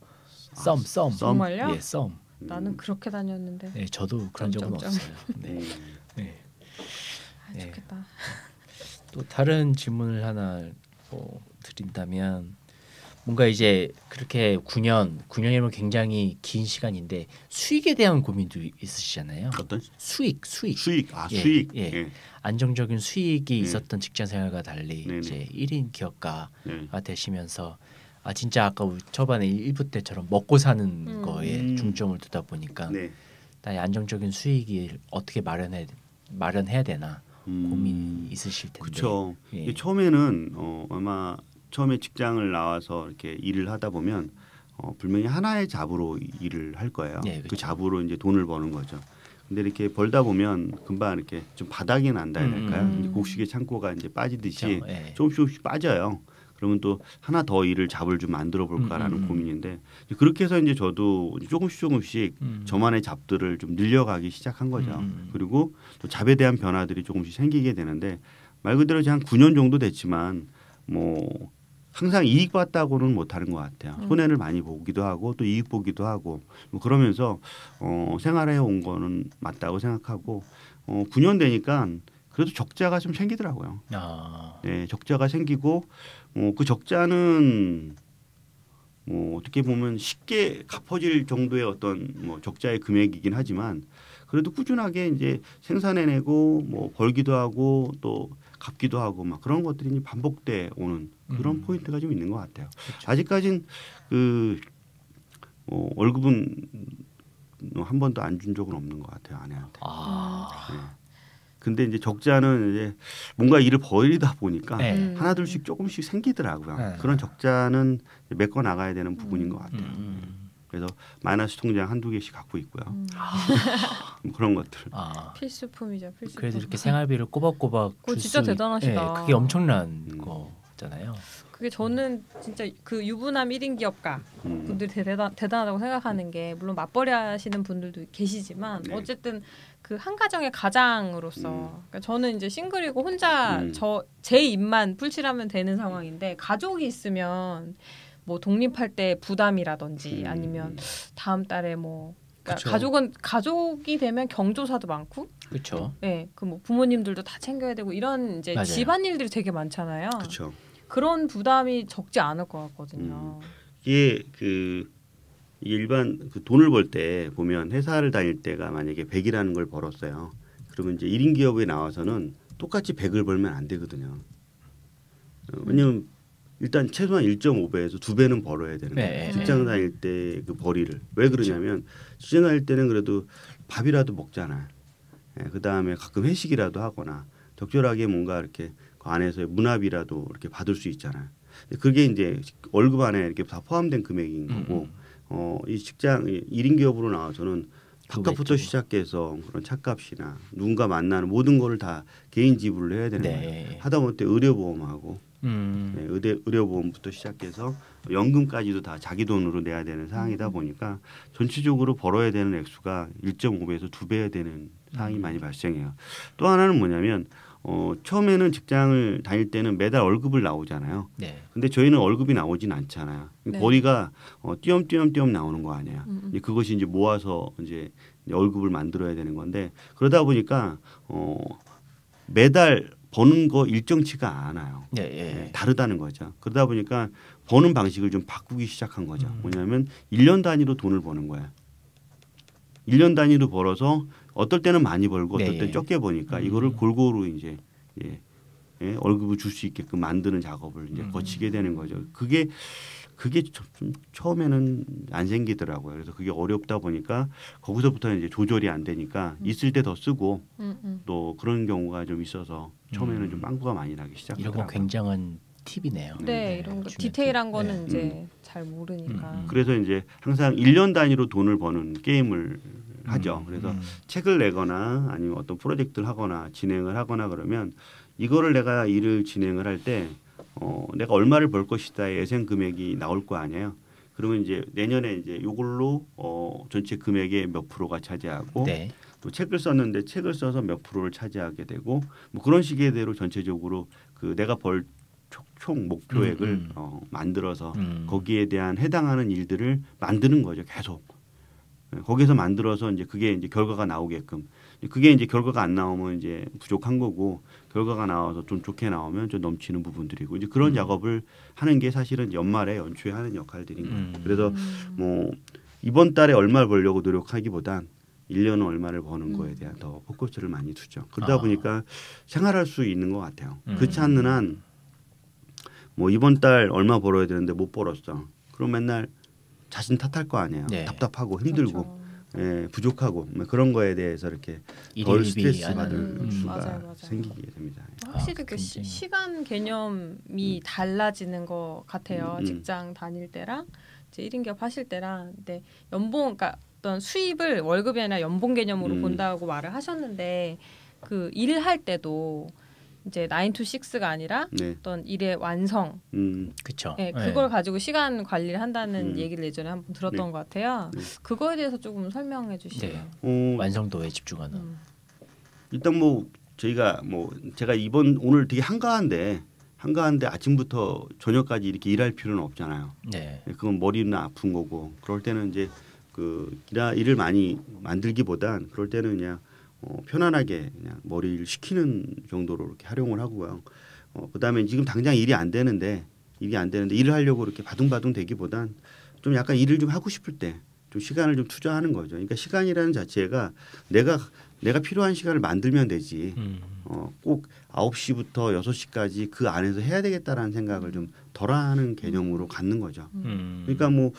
썸. 정말요? 예, 썸. 나는 그렇게 다녔는데. 네, 저도 그런 적은 없어요. 네. 네. 좋겠다. 또 다른 질문을 하나 드린다면 뭔가 이제 그렇게 9년이면 굉장히 긴 시간인데 수익에 대한 고민도 있으시잖아요. 어떤 수익. 수익. 수익. 예. 예. 안정적인 수익이 있었던 직장 생활과 달리 네네. 이제 1인 기업가가 네. 되시면서 진짜 아까 초반에 1부 때처럼 먹고 사는 거에 중점을 두다 보니까 네. 나의 안정적인 수익을 어떻게 마련해야 되나 고민이 있으실 텐데. 그렇죠. 예. 처음에는 아마 처음에 직장을 나와서 이렇게 일을 하다 보면 분명히 하나의 잡으로 일을 할 거예요. 네, 그렇죠. 그 잡으로 이제 돈을 버는 거죠. 근데 이렇게 벌다 보면 금방 이렇게 좀 바닥이 난다 해야 될까요? 이제 곡식의 창고가 이제 빠지듯이 그렇죠. 예. 조금씩 빠져요. 그러면 또 하나 더 일을 잡을 좀 만들어 볼까라는 고민인데 그렇게 해서 이제 저도 조금씩 저만의 잡들을 좀 늘려가기 시작한 거죠. 그리고 또 잡에 대한 변화들이 조금씩 생기게 되는데 말 그대로 한 9년 정도 됐지만 뭐 항상 이익 봤다고는 못하는 것 같아요. 손해를 많이 보기도 하고 또 이익 보기도 하고 뭐 그러면서 생활해 온 거는 맞다고 생각하고 9년 되니까 그래도 적자가 좀 생기더라고요. 네, 적자가 생기고 그 적자는 어떻게 보면 쉽게 갚아질 정도의 어떤 적자의 금액이긴 하지만 그래도 꾸준하게 이제 생산해내고 뭐 벌기도 하고 또 갚기도 하고 막 그런 것들이 이제 반복돼 오는 그런 포인트가 좀 있는 것 같아요. 그렇죠. 아직까진 그 월급은 한 번도 안 준 적은 없는 것 같아요 아내한테. 네. 근데 이제 적자는 이제 뭔가 일을 벌이다 보니까 하나둘씩 조금씩 생기더라고요. 그런 적자는 메꿔 나가야 되는 부분인 것 같아요. 그래서 마이너스 통장 한두 개씩 갖고 있고요. 그런 것들. 필수품이죠. 그래도 이렇게 생활비를 꼬박꼬박 진짜 대단하시다. 그게 엄청난 거잖아요. 그게 저는 진짜 그 유부남 1인 기업가 분들이 대단하다고 생각하는 게 물론 맞벌이 하시는 분들도 계시지만 어쨌든 그 한 가정의 가장으로서 그러니까 저는 이제 싱글이고 혼자 제 입만 풀칠하면 되는 상황인데 가족이 있으면 뭐 독립할 때 부담이라든지 아니면 다음 달에 뭐 그러니까 가족이 되면 경조사도 많고 그렇죠. 네, 그 뭐 부모님들도 다 챙겨야 되고 이런 이제 맞아요. 집안일들이 되게 많잖아요. 그렇죠. 그런 부담이 적지 않을 것 같거든요. 이게 그 일반 그 돈을 벌 때 보면 회사를 다닐 때가 만약에 100이라는 걸 벌었어요. 그러면 이제 1인 기업에 나와서는 똑같이 100을 벌면 안 되거든요. 왜냐면 일단 최소한 1.5배에서 2배는 벌어야 되는 거예요. 직장 다닐 때 그 벌이를. 왜 그러냐면 직장 다닐 때는 그래도 밥이라도 먹잖아요. 그 다음에 가끔 회식이라도 하거나 적절하게 뭔가 이렇게 그 안에서의 문화비라도 이렇게 받을 수 있잖아요. 그게 이제 월급 안에 이렇게 다 포함된 금액인 거고 이 직장 1인 기업으로 나와서는 밥값부터 시작해서 그런 차값이나 누군가 만나는 모든 거를 다 개인 지불을 해야 되는 거예요. 하다못해 의료보험하고 의료보험부터 시작해서 연금까지도 다 자기 돈으로 내야 되는 상황이다 보니까 전체적으로 벌어야 되는 액수가 1.5배에서 2배 되는 상황이 많이 발생해요. 또 하나는 뭐냐면 처음에는 직장을 다닐 때는 매달 월급을 나오잖아요. 근데 저희는 월급이 나오진 않잖아요. 벌이가 띄엄띄엄 나오는 거 아니에요. 이제 그것이 이제 모아서 이제 월급을 만들어야 되는 건데 그러다 보니까 매달 버는 거 일정치가 않아요. 다르다는 거죠. 그러다 보니까 버는 방식을 좀 바꾸기 시작한 거죠. 뭐냐면 1년 단위로 돈을 버는 거예요. 1년 단위로 벌어서 어떨 때는 많이 벌고 어떨 때는 적게 버니까 이거를 골고루 이제 월급을 줄 수 있게끔 만드는 작업을 이제 거치게 되는 거죠. 그게 좀 처음에는 안 생기더라고요. 그래서 그게 어렵다 보니까 거기서부터 이제 조절이 안 되니까 있을 때 더 쓰고 또 그런 경우가 좀 있어서 처음에는 좀 빵꾸가 많이 나기 시작하더라고요. 이런 거 굉장한 팁이네요. 네, 이런 거 디테일한 거는 이제 잘 모르니까. 그래서 이제 항상 1년 단위로 돈을 버는 게임을 하죠. 그래서 책을 내거나 아니면 어떤 프로젝트를 하거나 진행을 하거나 그러면 이거를 내가 일을 진행을 할 때 내가 얼마를 벌 것이다의 예상 금액이 나올 거 아니에요. 그러면 이제 내년에 이제 이걸로 전체 금액의 몇 프로가 차지하고 네. 또 책을 썼는데 책을 써서 몇 프로를 차지하게 되고 뭐 그런 식의 대로 전체적으로 그 내가 벌 총 목표액을 만들어서 거기에 대한 해당하는 일들을 만드는 거죠. 계속 거기서 만들어서 이제 그게 이제 결과가 나오게끔. 그게 이제 결과가 안 나오면 이제 부족한 거고 결과가 나와서 좀 좋게 나오면 좀 넘치는 부분들이고 이제 그런 작업을 하는 게 사실은 연말에 연초에 하는 역할들인 거예요. 그래서 뭐 이번 달에 얼마를 벌려고 노력하기보단 1년은 얼마를 버는 거에 대한 더 포커스를 많이 두죠. 그러다 보니까 생활할 수 있는 것 같아요. 그렇지 않는 한 뭐 이번 달 얼마 벌어야 되는데 못 벌었어. 그럼 맨날 자신 탓할 거 아니에요. 네. 답답하고 힘들고 그렇죠. 부족하고 뭐 그런 거에 대해서 이렇게 덜 스트레스 받을 수가 맞아요. 생기게 됩니다. 확실히 그 시간 개념이 달라지는 것 같아요. 직장 다닐 때랑 이제 1인 기업 하실 때랑. 근데 연봉 그러니까 어떤 수입을 월급이 아니라 연봉 개념으로 본다고 말을 하셨는데 그 일을 할 때도 이제 9 to 6가 아니라 어떤 일의 완성, 그렇죠. 네, 그걸 가지고 시간 관리를 한다는 얘기를 예전에 한번 들었던 것 같아요. 그거에 대해서 조금 설명해 주시죠. 완성도에 집중하는. 일단 뭐 저희가 뭐 제가 오늘 되게 한가한데 아침부터 저녁까지 이렇게 일할 필요는 없잖아요. 네. 그건 머리는 아픈 거고 그럴 때는 이제 그 일을 많이 만들기보단 그럴 때는 그냥 편안하게 그냥 머리를 식히는 정도로 이렇게 활용을 하고요. 그다음에 지금 당장 일이 안 되는데 일을 하려고 이렇게 바둥바둥 되기보단 좀 약간 일을 좀 하고 싶을 때 좀 시간을 좀 투자하는 거죠. 그러니까 시간이라는 자체가 내가 필요한 시간을 만들면 되지. 꼭 9시부터 6시까지 그 안에서 해야 되겠다라는 생각을 좀 덜하는 개념으로 갖는 거죠. 그러니까 뭐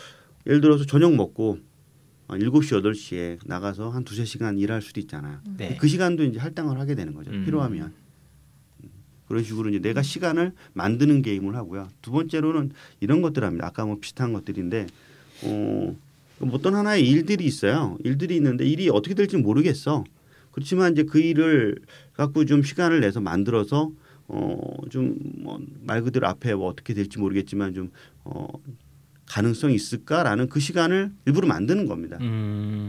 예를 들어서 저녁 먹고 7시 8시에 나가서 한 2-3시간 일할 수도 있잖아요. 네. 그 시간도 이제 할당을 하게 되는 거죠. 필요하면. 그런 식으로 이제 내가 시간을 만드는 게임을 하고요. 두 번째로는 이런 것들 합니다. 아까 뭐 비슷한 것들인데 어떤 하나의 일들이 있어요. 일들이 있는데 일이 어떻게 될지 모르겠어. 그렇지만 이제 그 일을 갖고 좀 시간을 내서 만들어서 좀 말 그대로 앞에 뭐 어떻게 될지 모르겠지만 좀 가능성이 있을까라는 그 시간을 일부러 만드는 겁니다.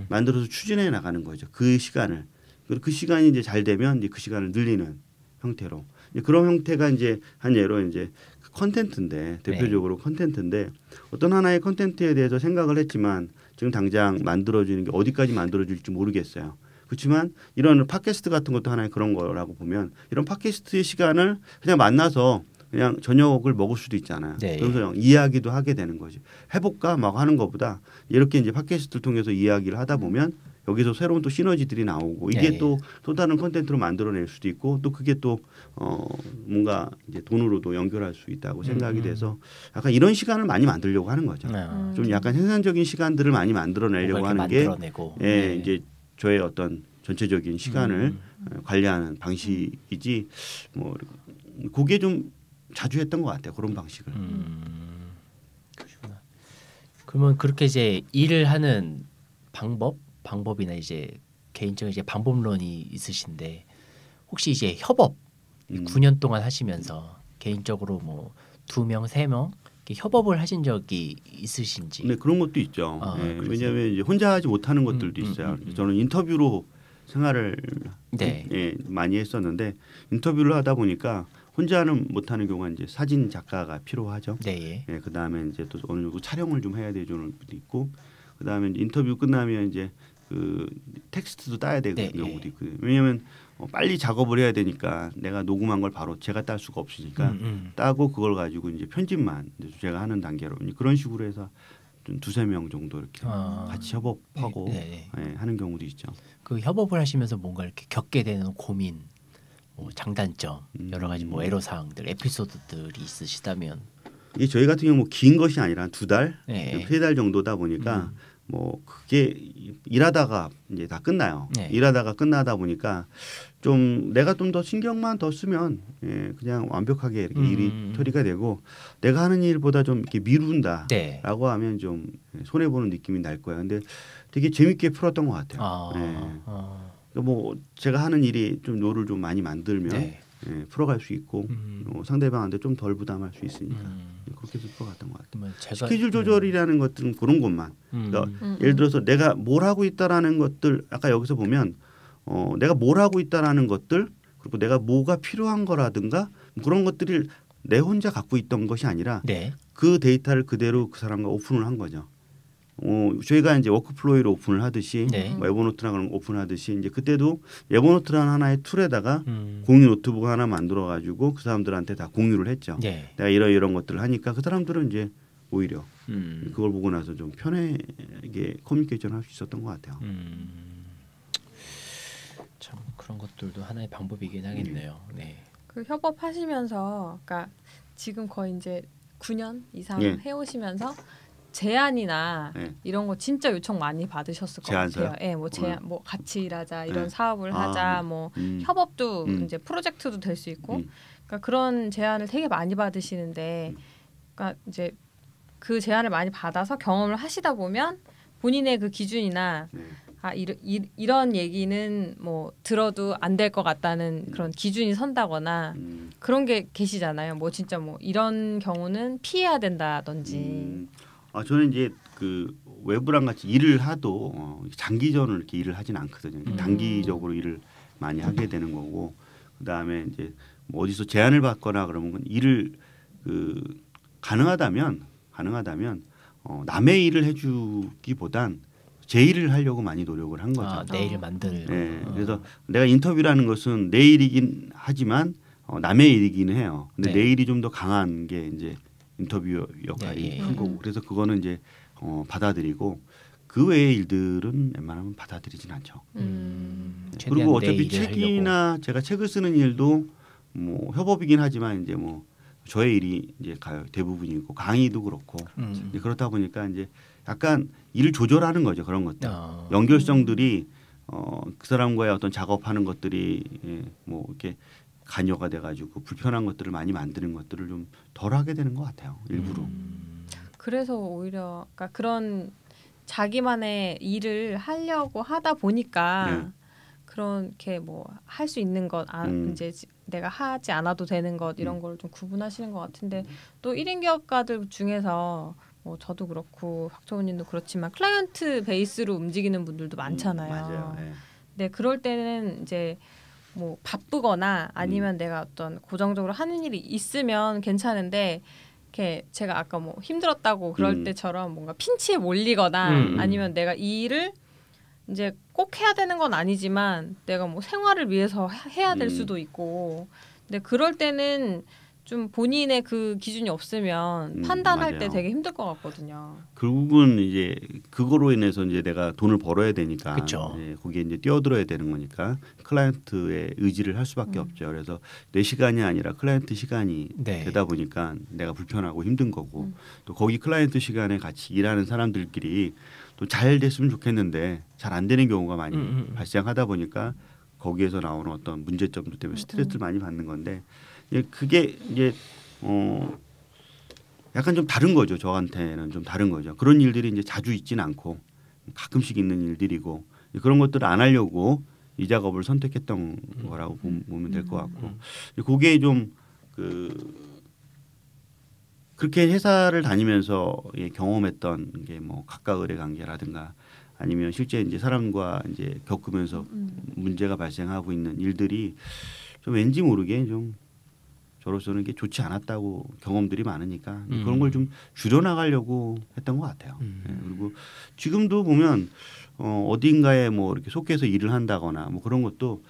만들어서 추진해 나가는 거죠. 그 시간을. 그리고 그 시간이 이제 잘 되면 이제 그 시간을 늘리는 형태로. 이제 그런 형태가 이제 한 예로 이제 컨텐츠인데 대표적으로 컨텐츠인데 어떤 하나의 컨텐츠에 대해서 생각을 했지만 지금 당장 만들어지는 게 어디까지 만들어질지 모르겠어요. 그렇지만 이런 팟캐스트 같은 것도 하나의 그런 거라고 보면 이런 팟캐스트의 시간을 그냥 만나서 그냥 저녁을 먹을 수도 있잖아요. 네. 그래서 이야기도 하게 되는 거지. 해볼까 막 하는 것보다 이렇게 이제 팟캐스트를 통해서 이야기를 하다 보면 여기서 새로운 또 시너지들이 나오고 이게 네. 또 다른 콘텐츠로 만들어낼 수도 있고 또 그게 또 뭔가 이제 돈으로도 연결할 수 있다고 생각이 돼서 약간 이런 시간을 많이 만들려고 하는 거죠. 좀 약간 생산적인 시간들을 많이 만들어내려고 하는 게 이제 저의 어떤 전체적인 시간을 관리하는 방식이지 뭐 그게 좀 자주 했던 것 같아요. 그런 방식을. 그러시구나. 그러면 그렇게 이제 일을 하는 방법이나 이제 개인적인 이제 방법론이 있으신데 혹시 이제 협업 9년 동안 하시면서 개인적으로 뭐 2명, 3명 협업을 하신 적이 있으신지? 네, 그런 것도 있죠. 왜냐하면 이제 혼자 하지 못하는 것들도 있어요. 저는 인터뷰로 생활을 많이 했었는데 인터뷰를 하다 보니까 혼자는 못하는 경우가 이제 사진 작가가 필요하죠. 네. 그 다음에 이제 또 어느 정도 촬영을 좀 해야 되는 것도 있고, 그 다음에 인터뷰 끝나면 이제 그 텍스트도 따야 되는 경우도 있고, 왜냐하면 빨리 작업을 해야 되니까 내가 녹음한 걸 바로 제가 딸 수가 없으니까 따고 그걸 가지고 이제 편집만 제가 하는 단계로 그런 식으로 해서 좀 2-3명 정도 이렇게 같이 협업하고 하는 경우도 있죠. 그 협업을 하시면서 뭔가 이렇게 겪게 되는 고민, 뭐 장단점, 여러 가지 뭐 애로사항들, 에피소드들이 있으시다면 이게 저희 같은 경우 뭐 긴 것이 아니라 2달, 3달 정도다 보니까 뭐 그게 일하다가 이제 다 끝나요. 일하다가 끝나다 보니까 좀 내가 좀 더 신경만 더 쓰면 그냥 완벽하게 이렇게 일이 처리가 되고 내가 하는 일보다 좀 이렇게 미룬다라고 하면 좀 손해 보는 느낌이 날 거예요. 근데 되게 재밌게 풀었던 것 같아요. 뭐 제가 하는 일이 좀 롤을 좀 많이 만들면 예, 풀어갈 수 있고 상대방한테 좀 덜 부담할 수 있으니까 그렇게 해서 풀어갔던 것 같아요. 스케줄 조절이라는 것들은 그런 것만. 그러니까 예를 들어서 내가 뭘 하고 있다라는 것들 아까 여기서 보면 내가 뭘 하고 있다라는 것들 그리고 내가 뭐가 필요한 거라든가 그런 것들을 내 혼자 갖고 있던 것이 아니라 네. 그 데이터를 그대로 그 사람과 오픈을 한 거죠. 저희가 이제 워크플로이를 오픈을 하듯이 네. 뭐 에버노트나 그런 오픈하듯이 이제 그때도 에버노트라는 하나의 툴에다가 공유 노트북 하나 만들어 가지고 그 사람들한테 다 공유를 했죠. 네. 내가 이런 것들을 하니까 그 사람들은 이제 오히려 그걸 보고 나서 좀 편하게 커뮤니케이션을 할 수 있었던 것 같아요. 참 그런 것들도 하나의 방법이긴 하겠네요. 네. 그 협업하시면서, 그러니까 지금 거의 이제 9년 이상 예. 해오시면서 제안이나 예. 이런 거 진짜 요청 많이 받으셨을 것 제안서요? 같아요. 예, 뭐 제안, 뭐 같이 일하자, 이런 예. 사업을 하자, 뭐 협업도 이제 프로젝트도 될 수 있고, 그러니까 그런 제안을 되게 많이 받으시는데, 그러니까 이제 그 제안을 많이 받아서 경험을 하시다 보면 본인의 그 기준이나 이런 얘기는 뭐 들어도 안 될 것 같다는 그런 기준이 선다거나 그런 게 계시잖아요. 뭐 진짜 뭐 이런 경우는 피해야 된다든지. 저는 이제 그 외부랑 같이 일을 하도 장기전을 이렇게 일을 하진 않거든요. 단기적으로 일을 많이 하게 되는 거고 그다음에 이제 뭐 어디서 제안을 받거나 그러면 일을 가능하다면 남의 일을 해주기보단 제 일을 하려고 많이 노력을 한 거죠. 내 일을 만들. 네, 그래서 내가 인터뷰라는 것은 내 일이긴 하지만 남의 일이기는 해요. 근데 내 일이 좀 더 강한 게 이제 인터뷰 역할이 큰 거고 그래서 그거는 이제 받아들이고 그 외의 일들은 웬만하면 받아들이진 않죠. 그리고 어차피 책이나 제가 책을 쓰는 일도 뭐 협업이긴 하지만 이제 뭐 저의 일이 이제 대부분이고 강의도 그렇고 이제 그렇다 보니까 이제 약간 일을 조절하는 거죠. 그런 것들 연결성들이 그 사람과의 어떤 작업하는 것들이 뭐 이렇게 간여가 돼가지고 불편한 것들을 많이 만드는 것들을 좀 덜하게 되는 것 같아요. 일부러. 그래서 오히려 그러니까 그런 자기만의 일을 하려고 하다 보니까 그렇게 뭐 할 수 있는 것 이제 내가 하지 않아도 되는 것 이런 걸 좀 구분하시는 것 같은데 또 1인 기업가들 중에서 뭐 저도 그렇고 박정훈님도 그렇지만 클라이언트 베이스로 움직이는 분들도 많잖아요. 맞아요. 네, 그럴 때는 이제 뭐 바쁘거나 아니면 내가 어떤 고정적으로 하는 일이 있으면 괜찮은데 이렇게 제가 아까 뭐 힘들었다고 그럴 때처럼 뭔가 핀치에 몰리거나 아니면 내가 이 일을 이제 꼭 해야 되는 건 아니지만 내가 뭐 생활을 위해서 해야 될 수도 있고 근데 그럴 때는 좀 본인의 그 기준이 없으면 판단할 때 되게 힘들 것 같거든요. 결국은 이제 그거로 인해서 이제 내가 돈을 벌어야 되니까 이제 거기에 이제 뛰어들어야 되는 거니까 클라이언트의 의지를 할 수밖에 없죠. 그래서 내 시간이 아니라 클라이언트 시간이 되다 보니까 내가 불편하고 힘든 거고 또 거기 클라이언트 시간에 같이 일하는 사람들끼리 또 잘 됐으면 좋겠는데 잘 안 되는 경우가 많이 발생하다 보니까 거기에서 나오는 어떤 문제점들 때문에 스트레스를 많이 받는 건데 그게 이제 약간 좀 다른 거죠. 저한테는 좀 다른 거죠. 그런 일들이 이제 자주 있지는 않고 가끔씩 있는 일들이고 그런 것들을 안 하려고 이 작업을 선택했던 거라고 보면 될 것 같고 그게 좀 그렇게 회사를 다니면서 경험했던 게 뭐 가까 의뢰 관계라든가 아니면 실제 이제 사람과 이제 겪으면서 문제가 발생하고 있는 일들이 좀 왠지 모르게 좀 저로서는 게 좋지 않았다고 경험들이 많으니까 그런 걸 좀 줄여나가려고 했던 것 같아요. 그리고 지금도 보면 어딘가에 뭐 이렇게 속해서 일을 한다거나 뭐 그런 것도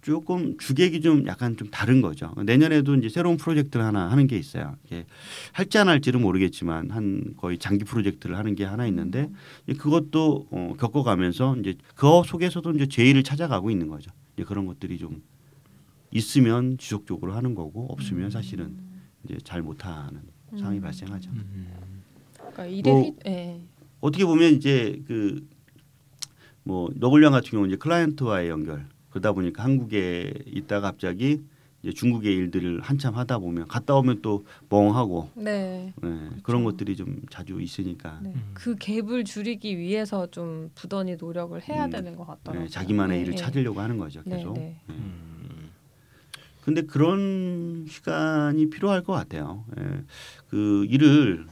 조금 주객이 좀 약간 좀 다른 거죠. 내년에도 이제 새로운 프로젝트를 하나 하는 게 있어요. 할지 안 할지는 모르겠지만 한 거의 장기 프로젝트를 하는 게 하나 있는데 그것도 겪어가면서 이제 그 속에서도 이제 제 일을 찾아가고 있는 거죠. 이제 그런 것들이 좀 있으면 지속적으로 하는 거고 없으면 사실은 이제 잘 못하는 상황이 발생하죠. 그러니까 일의 어떻게 보면 이제 뭐 너굴량 같은 경우 이제 클라이언트와의 연결 그러다 보니까 한국에 있다가 갑자기 이제 중국의 일들을 한참 하다 보면 갔다 오면 또 멍하고 그런 것들이 좀 자주 있으니까 그 갭을 줄이기 위해서 좀 부단히 노력을 해야 되는 것 같더라고요. 자기만의 일을 찾으려고 하는 거죠. 계속. 근데 그런 시간이 필요할 것 같아요. 예. 그 일을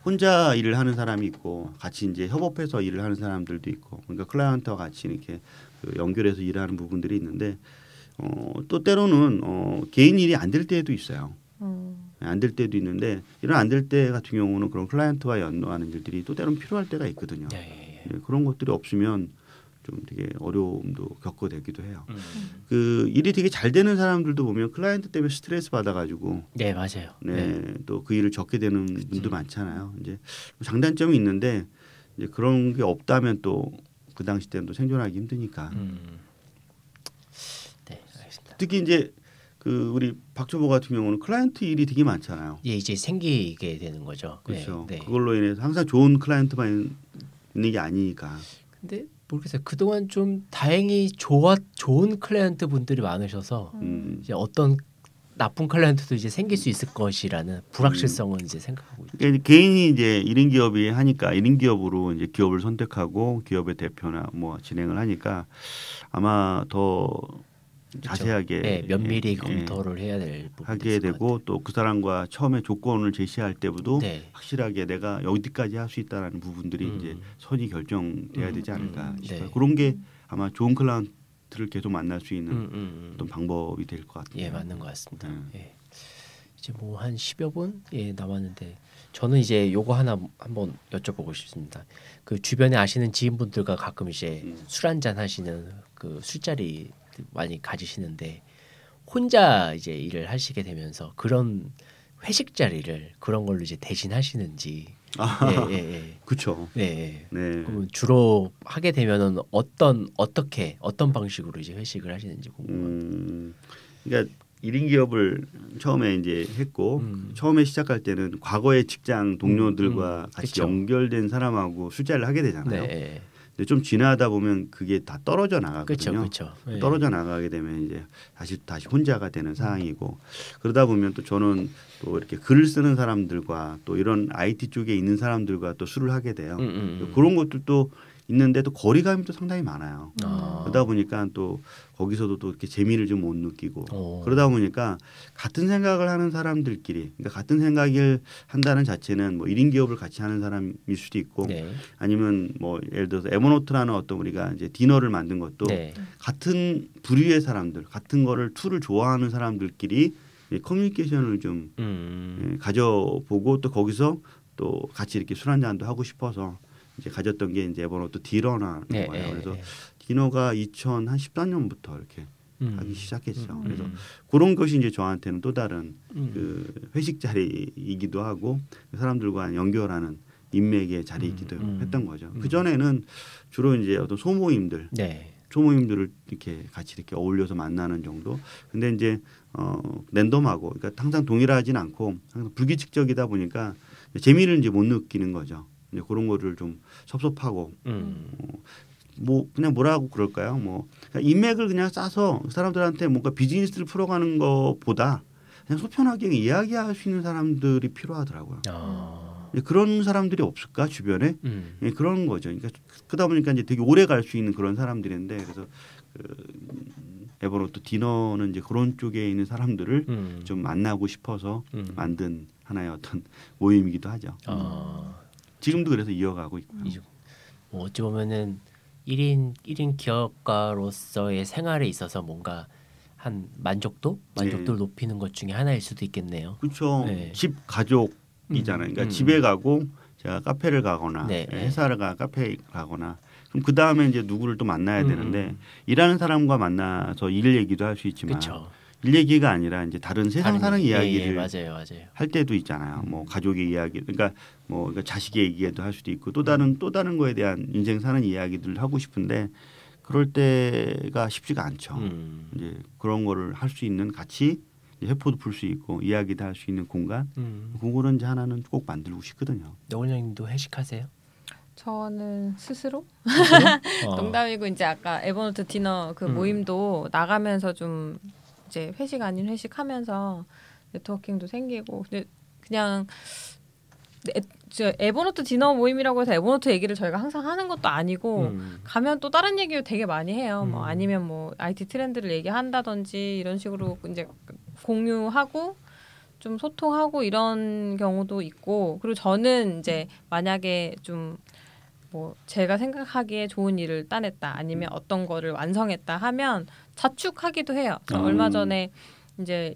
혼자 일을 하는 사람이 있고 같이 이제 협업해서 일을 하는 사람들도 있고 그러니까 클라이언트와 같이 이렇게 그 연결해서 일하는 부분들이 있는데 또 때로는 개인 일이 안 될 때도 있어요. 안 될 때도 있는데 이런 안 될 때 같은 경우는 그런 클라이언트와 연동하는 일들이 또 때로는 필요할 때가 있거든요. 예, 그런 것들이 없으면 좀 되게 어려움도 겪어되기도 해요. 그 일이 되게 잘 되는 사람들도 보면 클라이언트 때문에 스트레스 받아가지고 네 맞아요. 네, 또 그 일을 적게 되는 분도 많잖아요. 이제 장단점이 있는데 이제 그런 게 없다면 또 그 당시 때는 또 생존하기 힘드니까. 네 알겠습니다. 특히 이제 그 우리 박초보 같은 경우는 클라이언트 일이 되게 많잖아요. 예 이제 생기게 되는 거죠. 그렇죠. 네. 그걸로 인해서 항상 좋은 클라이언트만 있는 게 아니니까. 근데 모르겠어요. 그동안 좀 다행히 좋은 클라이언트 분들이 많으셔서 이제 어떤 나쁜 클라이언트도 이제 생길 수 있을 것이라는 불확실성은 이제 생각하고 있죠. 그러니까 개인이 이제 1인 기업이 하니까 1인 기업으로 이제 기업을 선택하고 기업의 대표나 뭐 진행을 하니까 아마 더 자세하게 네, 면밀히 검토를 해야 될 하게 되고 또 그 사람과 처음에 조건을 제시할 때부터 네. 확실하게 내가 어디까지 할 수 있다라는 부분들이 이제 선이 결정돼야 되지 않을까 싶어요. 네. 그런 게 아마 좋은 클라이언트를 계속 만날 수 있는 어떤 방법이 될 것 같아요. 예, 맞는 것 같습니다. 예. 이제 뭐 한 10여 분 남았는데 저는 이제 요거 하나 한번 여쭤보고 싶습니다. 그 주변에 아시는 지인분들과 가끔 이제 술 한잔 하시는 그 술자리 많이 가지시는데 혼자 이제 일을 하시게 되면서 그런 회식 자리를 그런 걸로 이제 대신하시는지. 그렇죠. 네. 그럼 주로 하게 되면은 어떤 방식으로 이제 회식을 하시는지 궁금합니다. 그러니까 1인 기업을 처음에 이제 했고 처음에 시작할 때는 과거의 직장 동료들과 같이 그쵸. 연결된 사람하고 술자리를 하게 되잖아요. 네. 근데 좀 지나다 보면 그게 다 떨어져 나가거든요. 그렇죠. 네. 떨어져 나가게 되면 이제 다시 혼자가 되는 상황이고 그러다 보면 또 저는 또 이렇게 글을 쓰는 사람들과 또 이런 IT 쪽에 있는 사람들과 또 술을 하게 돼요. 그런 것들도 있는데 또 거리감이 또 상당히 많아요. 그러다 보니까 또 거기서도 또 이렇게 재미를 좀 못 느끼고 그러다 보니까 같은 생각을 하는 사람들끼리 그러니까 같은 생각을 한다는 자체는 뭐 1인 기업을 같이 하는 사람일 수도 있고 아니면 뭐 예를 들어서 에버노트라는 어떤 우리가 이제 디너를 만든 것도 같은 부류의 사람들 같은 거를 툴을 좋아하는 사람들끼리 커뮤니케이션을 좀 가져보고 또 거기서 또 같이 이렇게 술 한잔도 하고 싶어서 이제 가졌던 게 이제 에버노트 디너라는 거예요. 그래서 디너가 2013년부터 이렇게 하기 시작했죠. 그래서 그런 것이 이제 저한테는 또 다른 그 회식 자리이기도 하고 사람들과 연결하는 인맥의 자리이기도 했던 거죠. 그 전에는 주로 이제 어떤 소모임들을 이렇게 같이 이렇게 어울려서 만나는 정도. 근데 이제 랜덤하고 그러니까 항상 동일하진 않고 항상 불규칙적이다 보니까 재미를 이제 못 느끼는 거죠. 이제 그런 거를 좀 섭섭하고 뭐 그냥 뭐라고 그럴까요? 뭐 그러니까 인맥을 그냥 싸서 사람들한테 뭔가 비즈니스를 풀어가는 것보다 그냥 소편하게 이야기할 수 있는 사람들이 필요하더라고요. 그런 사람들이 없을까 주변에 그런 거죠. 그러니까 그러다 보니까 이제 되게 오래 갈 수 있는 그런 사람들인데 그래서 에버노트 디너는 이제 그런 쪽에 있는 사람들을 좀 만나고 싶어서 만든 하나의 어떤 모임이기도 하죠. 지금도 그래서 이어가고 있고요. 뭐 어찌 보면은 1인 기업가로서의 생활에 있어서 뭔가 한 만족도를 높이는 것 중에 하나일 수도 있겠네요. 그렇죠. 집 가족이잖아요. 그러니까 집에 가고 제가 카페를 가거나 회사를 카페에 가거나 그럼 그 다음에 이제 누구를 또 만나야 되는데 일하는 사람과 만나서 일 얘기도 할 수 있지만 일 얘기가 아니라 이제 다른 세상 사는 이야기를 맞아요. 할 때도 있잖아요. 뭐 가족의 이야기, 그러니까 뭐 자식의 얘기도 할 수도 있고 또 다른 거에 대한 인생 사는 이야기들을 하고 싶은데 그럴 때가 쉽지가 않죠. 이제 그런 거를 할 수 있는 같이 회포도 풀 수 있고 이야기도 할 수 있는 공간, 그거는 이제 하나는 꼭 만들고 싶거든요. 노원장님도 회식하세요? 저는 스스로? 농담이고 이제 아까 에버노트 디너 그 모임도 나가면서 좀 이제 회식 아닌 회식하면서 네트워킹도 생기고 근데 그냥 에버노트 디너 모임이라고 해서 에버노트 얘기를 저희가 항상 하는 것도 아니고 가면 또 다른 얘기를 되게 많이 해요. 뭐 아니면 뭐 IT 트렌드를 얘기한다든지 이런 식으로 이제 공유하고 좀 소통하고 이런 경우도 있고 그리고 저는 이제 만약에 좀 뭐 제가 생각하기에 좋은 일을 따냈다 아니면 어떤 거를 완성했다 하면 자축하기도 해요. 얼마 전에 이제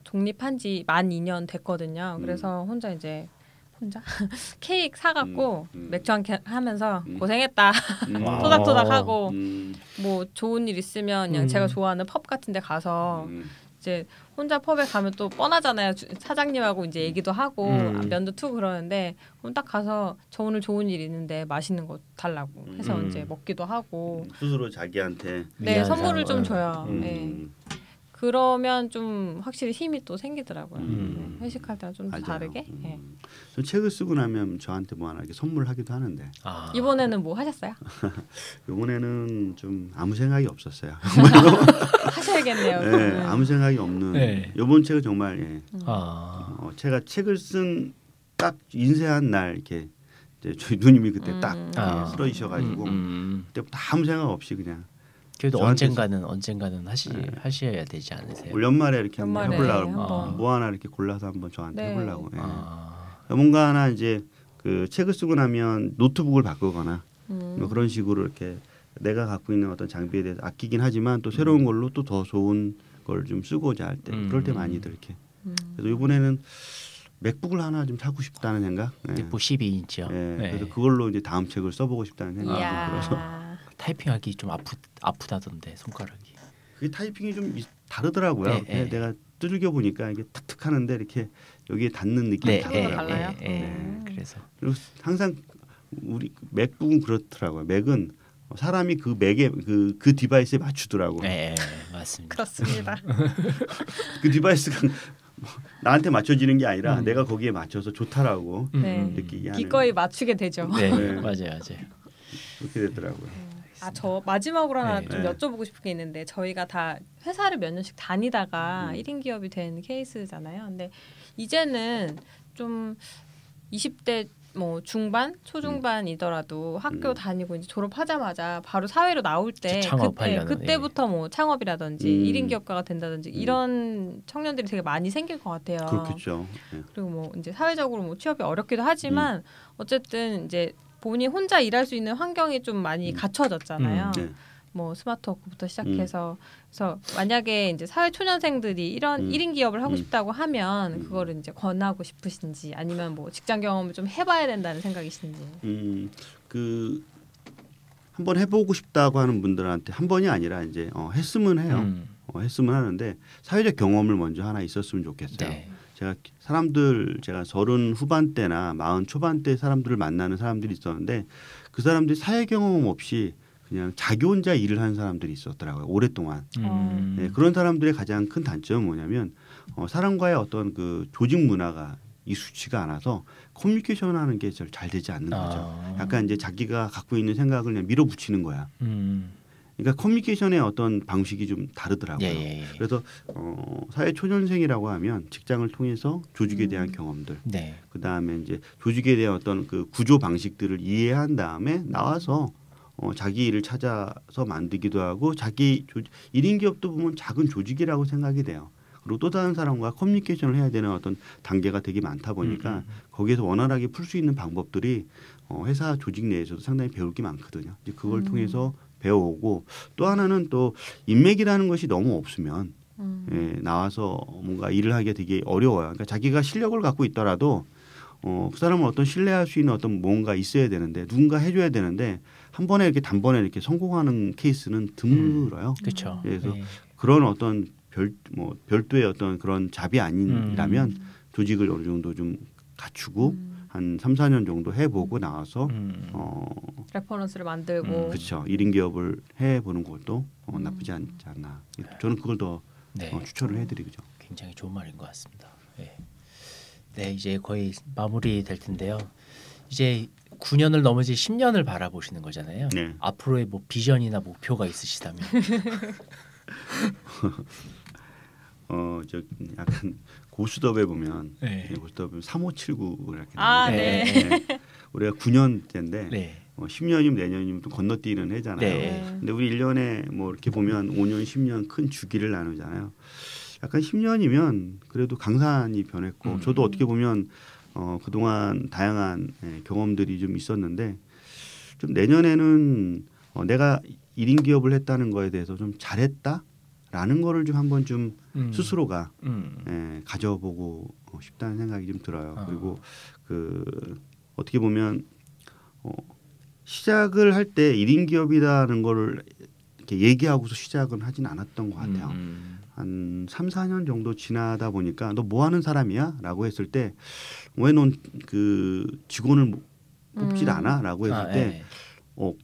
독립한 지 만 2년 됐거든요. 그래서 혼자 케이크 사갖고 맥주 한 캔 하면서 고생했다 토닥토닥하고 뭐 좋은 일 있으면 그냥 제가 좋아하는 펍 같은 데 가서 이제 혼자 펍에 가면 또 뻔하잖아요. 사장님하고 이제 얘기도 하고 면도 투고 그러는데 그럼 딱 가서 저 오늘 좋은 일 있는데 맛있는 거 달라고 해서 이제 먹기도 하고 스스로 자기한테 네 선물을 좀 줘요. 네. 그러면 좀 확실히 힘이 또 생기더라고요. 회식할 때랑 좀 다르게. 네. 저 책을 쓰고 나면 저한테 뭐 하나 이렇게 선물하기도 하는데 이번에는 뭐 하셨어요? 이번에는 좀 아무 생각이 없었어요. 하셔야겠네요. 네, 아무 생각이 없는 이번 책은 정말 제가 책을 쓴 딱 인쇄한 날 이렇게 이제 저희 누님이 그때 딱 쓰러지셔가지고 그때부터 아무 생각 없이 그냥. 그래도 언젠가는 하셔야 되지 않으세요? 올 연말에 이렇게 해보려고 뭐 하나 이렇게 골라서 한번 저한테 해보려고. 뭔가 하나 이제 그 책을 쓰고 나면 노트북을 바꾸거나 뭐 그런 식으로 이렇게 내가 갖고 있는 어떤 장비에 대해서 아끼긴 하지만 또 새로운 걸로 또 더 좋은 걸 좀 쓰고자 할 때 그럴 때 많이들 이렇게. 그래서 이번에는 맥북을 하나 좀 사고 싶다는 생각. 맥북 12인치요. 그래서 그걸로 이제 다음 책을 써보고 싶다는 생각이 들어서. 타이핑하기 좀 아프다던데 손가락이. 그게 타이핑이 좀 다르더라고요. 내가 두들겨 보니까 이게 탁탁 하는데 이렇게 여기에 닿는 느낌이 달라요. 그래서 그리고 항상 우리 맥북은 그렇더라고요. 맥은 사람이 그 맥에 그 디바이스에 맞추더라고. 네, 맞습니다. 그렇습니다. 그 디바이스가 나한테 맞춰지는 게 아니라 내가 거기에 맞춰서 좋다라고 느끼게 하는. 기꺼이 맞추게 되죠. 네, 맞아요. 그렇게 되더라고요. 저 마지막으로 하나 좀 여쭤보고 싶은 게 있는데 저희가 다 회사를 몇 년씩 다니다가 1인 기업이 된 케이스잖아요. 근데 이제는 좀 20대 뭐 중반, 초중반이더라도 학교 다니고 이제 졸업하자마자 바로 사회로 나올 때 그때부터 뭐 창업이라든지 1인 기업가가 된다든지 이런 청년들이 되게 많이 생길 것 같아요. 그렇겠죠. 그리고 뭐 이제 사회적으로 뭐 취업이 어렵기도 하지만 어쨌든 이제 본인 혼자 일할 수 있는 환경이 좀 많이 갖춰졌잖아요. 뭐 스마트 워크부터 시작해서 그래서 만약에 이제 사회 초년생들이 이런 1인 기업을 하고 싶다고 하면 그거를 이제 권하고 싶으신지 아니면 뭐 직장 경험을 좀 해봐야 된다는 생각이신지. 그 한번 해보고 싶다고 하는 분들한테 한 번이 아니라 이제 했으면 해요. 했으면 하는데 사회적 경험을 먼저 하나 있었으면 좋겠어요. 제가 30 후반대나 40 초반대 사람들을 만나는 사람들이 있었는데 그 사람들이 사회 경험 없이 그냥 자기 혼자 일을 하는 사람들이 있었더라고요. 오랫동안. 그런 사람들의 가장 큰 단점은 뭐냐면 사람과의 어떤 그 조직 문화가 익숙치가 않아서 커뮤니케이션하는 게 잘 되지 않는 거죠. 약간 이제 자기가 갖고 있는 생각을 그냥 밀어붙이는 거야. 그러니까 커뮤니케이션의 어떤 방식이 좀 다르더라고요. 그래서 사회 초년생이라고 하면 직장을 통해서 조직에 대한 경험들, 그다음에 이제 조직에 대한 어떤 그 구조 방식들을 이해한 다음에 나와서 자기 일을 찾아서 만들기도 하고 자기 1인 기업도 보면 작은 조직이라고 생각이 돼요. 그리고 또 다른 사람과 커뮤니케이션을 해야 되는 어떤 단계가 되게 많다 보니까 거기에서 원활하게 풀 수 있는 방법들이 회사 조직 내에서도 상당히 배울 게 많거든요. 이제 그걸 통해서 배워오고 또 하나는 또 인맥이라는 것이 너무 없으면 나와서 뭔가 일을 하기가 되게 어려워요. 그러니까 자기가 실력을 갖고 있더라도 그 사람을 어떤 신뢰할 수 있는 어떤 뭔가 있어야 되는데 누군가 해줘야 되는데 한 번에 이렇게 단번에 이렇게 성공하는 케이스는 드물어요. 그렇죠. 그래서 그런 어떤 별도의 어떤 그런 잡이 아니라면 조직을 어느 정도 좀 갖추고 한 3, 4년 정도 해보고 나와서 레퍼런스를 만들고 그렇죠. 1인 기업을 해보는 것도 나쁘지 않지 않나. 저는 그걸 더 추천을 해드리죠. 굉장히 좋은 말인 것 같습니다. 네, 이제 거의 마무리 될 텐데요. 이제 9년을 넘어지 10년을 바라보시는 거잖아요. 앞으로의 뭐 비전이나 목표가 있으시다면 저 약간 고수덥에 보면 네. 고수덥에 3579 이렇게 네. 우리가 9년째인데 네. 10년이면 내년이면 또 건너뛰는 해잖아요. 네. 근데 우리 1년에 뭐 이렇게 보면 5년, 10년 큰 주기를 나누잖아요. 약간 10년이면 그래도 강산이 변했고 저도 어떻게 보면 그동안 다양한 경험들이 좀 있었는데 좀 내년에는 내가 1인 기업을 했다는 거에 대해서 좀 잘했다라는 거를 좀 한번 좀 스스로가 가져보고 싶다는 생각이 좀 들어요. 그리고 그 어떻게 보면 시작을 할 때 1인 기업이라는 거를 이렇게 얘기하고서 시작은 하진 않았던 것 같아요. 한 3, 4년 정도 지나다 보니까 너 뭐 하는 사람이야? 라고 했을 때 왜 넌 그 직원을 뽑질 않아? 라고 했을 때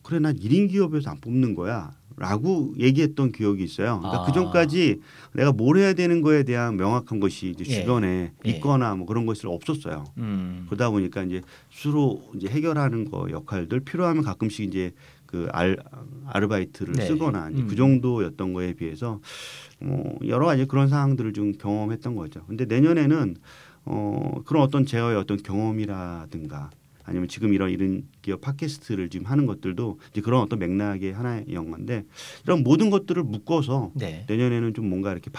그래 난 1인 기업에서 안 뽑는 거야. 라고 얘기했던 기억이 있어요. 그러니까 그 전까지 내가 뭘 해야 되는 거에 대한 명확한 것이 이제 주변에 있거나 뭐 그런 것이 없었어요. 그러다 보니까 이제 스스로 이제 해결하는 거 역할들 필요하면 가끔씩 이제 그 아르바이트를 쓰거나 이제 그 정도였던 거에 비해서 여러 가지 그런 상황들을 좀 경험했던 거죠. 근데 내년에는 그런 어떤 제어의 어떤 경험이라든가 아니면 지금 이런 기업 팟캐스트를 지금 하는 것들도 이제 그런 어떤 맥락의 하나의 영화인데 이런 모든 것들을 묶어서 내년에는 좀 뭔가 이렇게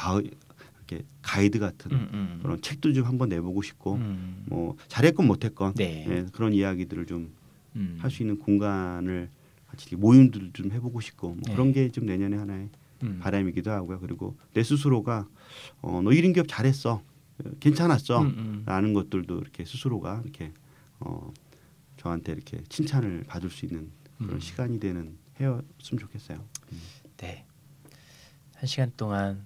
이렇게 가이드 같은 그런 책도 좀 한번 내보고 싶고 뭐 잘했건 못했건 그런 이야기들을 좀 할 수 있는 공간을 같이 모임들을 좀 해보고 싶고 뭐 그런 게 좀 내년에 하나의 바람이기도 하고요. 그리고 내 스스로가 너 1인 기업 잘했어, 괜찮았어 라는 것들도 이렇게 스스로가 이렇게 저한테 이렇게 칭찬을 받을 수 있는 그런 시간이 되는 해였으면 좋겠어요. 네, 1시간 동안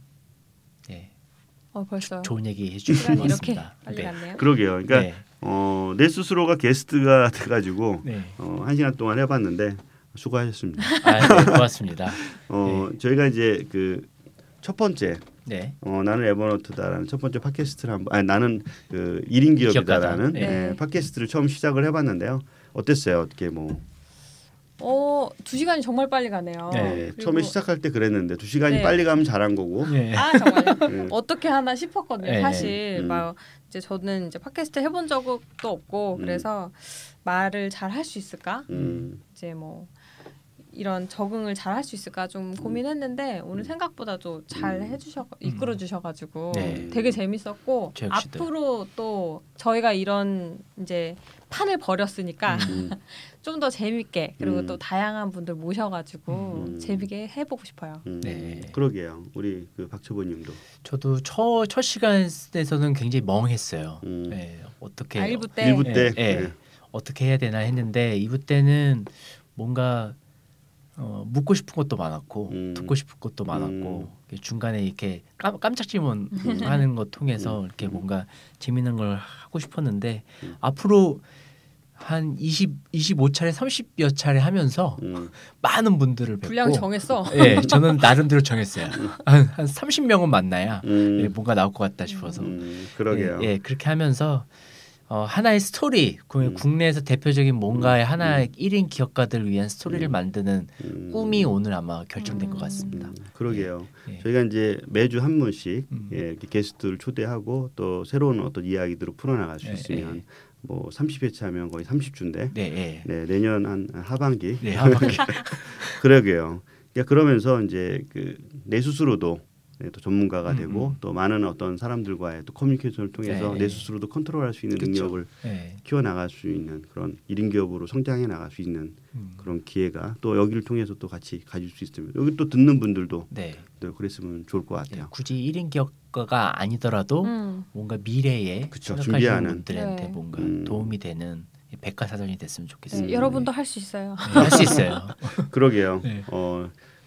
벌써 좋은 얘기 해주신 것 같습니다. 빨리 갔네요. 그러게요. 그러니까 내 스스로가 게스트가 돼가지고 1시간 동안 해봤는데 수고하셨습니다. 네, 고맙습니다. 저희가 이제 그 첫 번째 나는 에버노트다라는 첫 번째 팟캐스트를 나는 그 1인 기업이다라는 팟캐스트를 처음 시작을 해봤는데요. 어땠어요? 어떻게 뭐? 2시간이 정말 빨리 가네요. 처음에 시작할 때 그랬는데 2시간이 빨리 가면 잘한 거고. 정말요? 어떻게 하나 싶었거든요. 사실 막 이제 저는 이제 팟캐스트 해본 적도 없고 그래서 말을 잘 할 수 있을까? 이제 뭐 이런 적응을 잘 할 수 있을까 좀 고민했는데 오늘 생각보다도 잘 이끌어 주셔가지고 되게 재밌었고 앞으로 또 저희가 이런 이제 판을 벌였으니까 좀 더 재밌게 그리고 또 다양한 분들 모셔가지고 재밌게 해보고 싶어요. 그러게요. 우리 그 박초보님도. 저도 첫 시간에서는 굉장히 멍했어요. 어떻게 1부 때 어떻게 해야 되나 했는데 2부 때는 뭔가 묻고 싶은 것도 많았고 듣고 싶은 것도 많았고 중간에 이렇게 깜짝 질문하는 거 통해서 이렇게 뭔가 재밌는 걸 하고 싶었는데 앞으로 한 25차례 30여 차례 하면서 많은 분들을 뵙고 분량 정했어? 저는 나름대로 정했어요. 한 30명은 만나야 뭔가 나올 것 같다 싶어서 그러게요. 그렇게 하면서 하나의 스토리, 국내에서 대표적인 뭔가의 하나의 1인 기업가들을 위한 스토리를 만드는 꿈이 오늘 아마 결정된 것 같습니다. 그러게요. 저희가 이제 매주 한 분씩 이렇게 게스트를 초대하고 또 새로운 어떤 이야기들을 풀어나갈 수 있으면 뭐 30회차 하면 거의 30주인데 내년 한 하반기. 그러게요. 그러니까 그러면서 이제 그 내 스스로도 또 전문가가 되고 또 많은 어떤 사람들과의 또 커뮤니케이션을 통해서 내 스스로도 컨트롤할 수 있는 능력을 키워나갈 수 있는 그런 1인 기업으로 성장해 나갈 수 있는 그런 기회가 또 여기를 통해서 또 같이 가질 수 있으면 여기 또 듣는 분들도 또 그랬으면 좋을 것 같아요. 굳이 1인 기업가가 아니더라도 뭔가 미래에 생각하시는 준비하는 분들한테 뭔가 도움이 되는 백과사전이 됐으면 좋겠습니다. 여러분도 할 수 있어요. 할 수 있어요. 그러게요.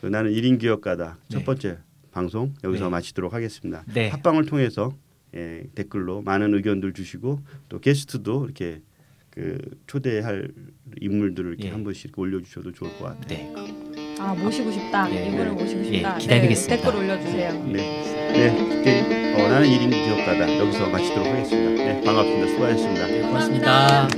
나는 1인 기업가다. 첫 번째 방송 여기서 마치도록 하겠습니다. 팟빵을 통해서 댓글로 많은 의견들 주시고 또 게스트도 이렇게 그 초대할 인물들을 이렇게 한 번씩 올려주셔도 좋을 것 같아요. 모시고 싶다. 이분을 모시고 싶다. 기다리겠습니다. 댓글 올려주세요. 나는 1인 기업가다. 여기서 마치도록 하겠습니다. 반갑습니다. 수고하셨습니다. 고맙습니다.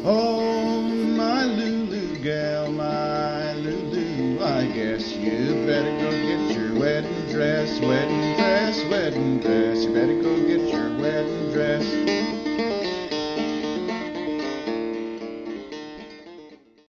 Oh, my Lulu gal, my Lulu, I guess you better go get your wedding dress, wedding dress, wedding dress. You better go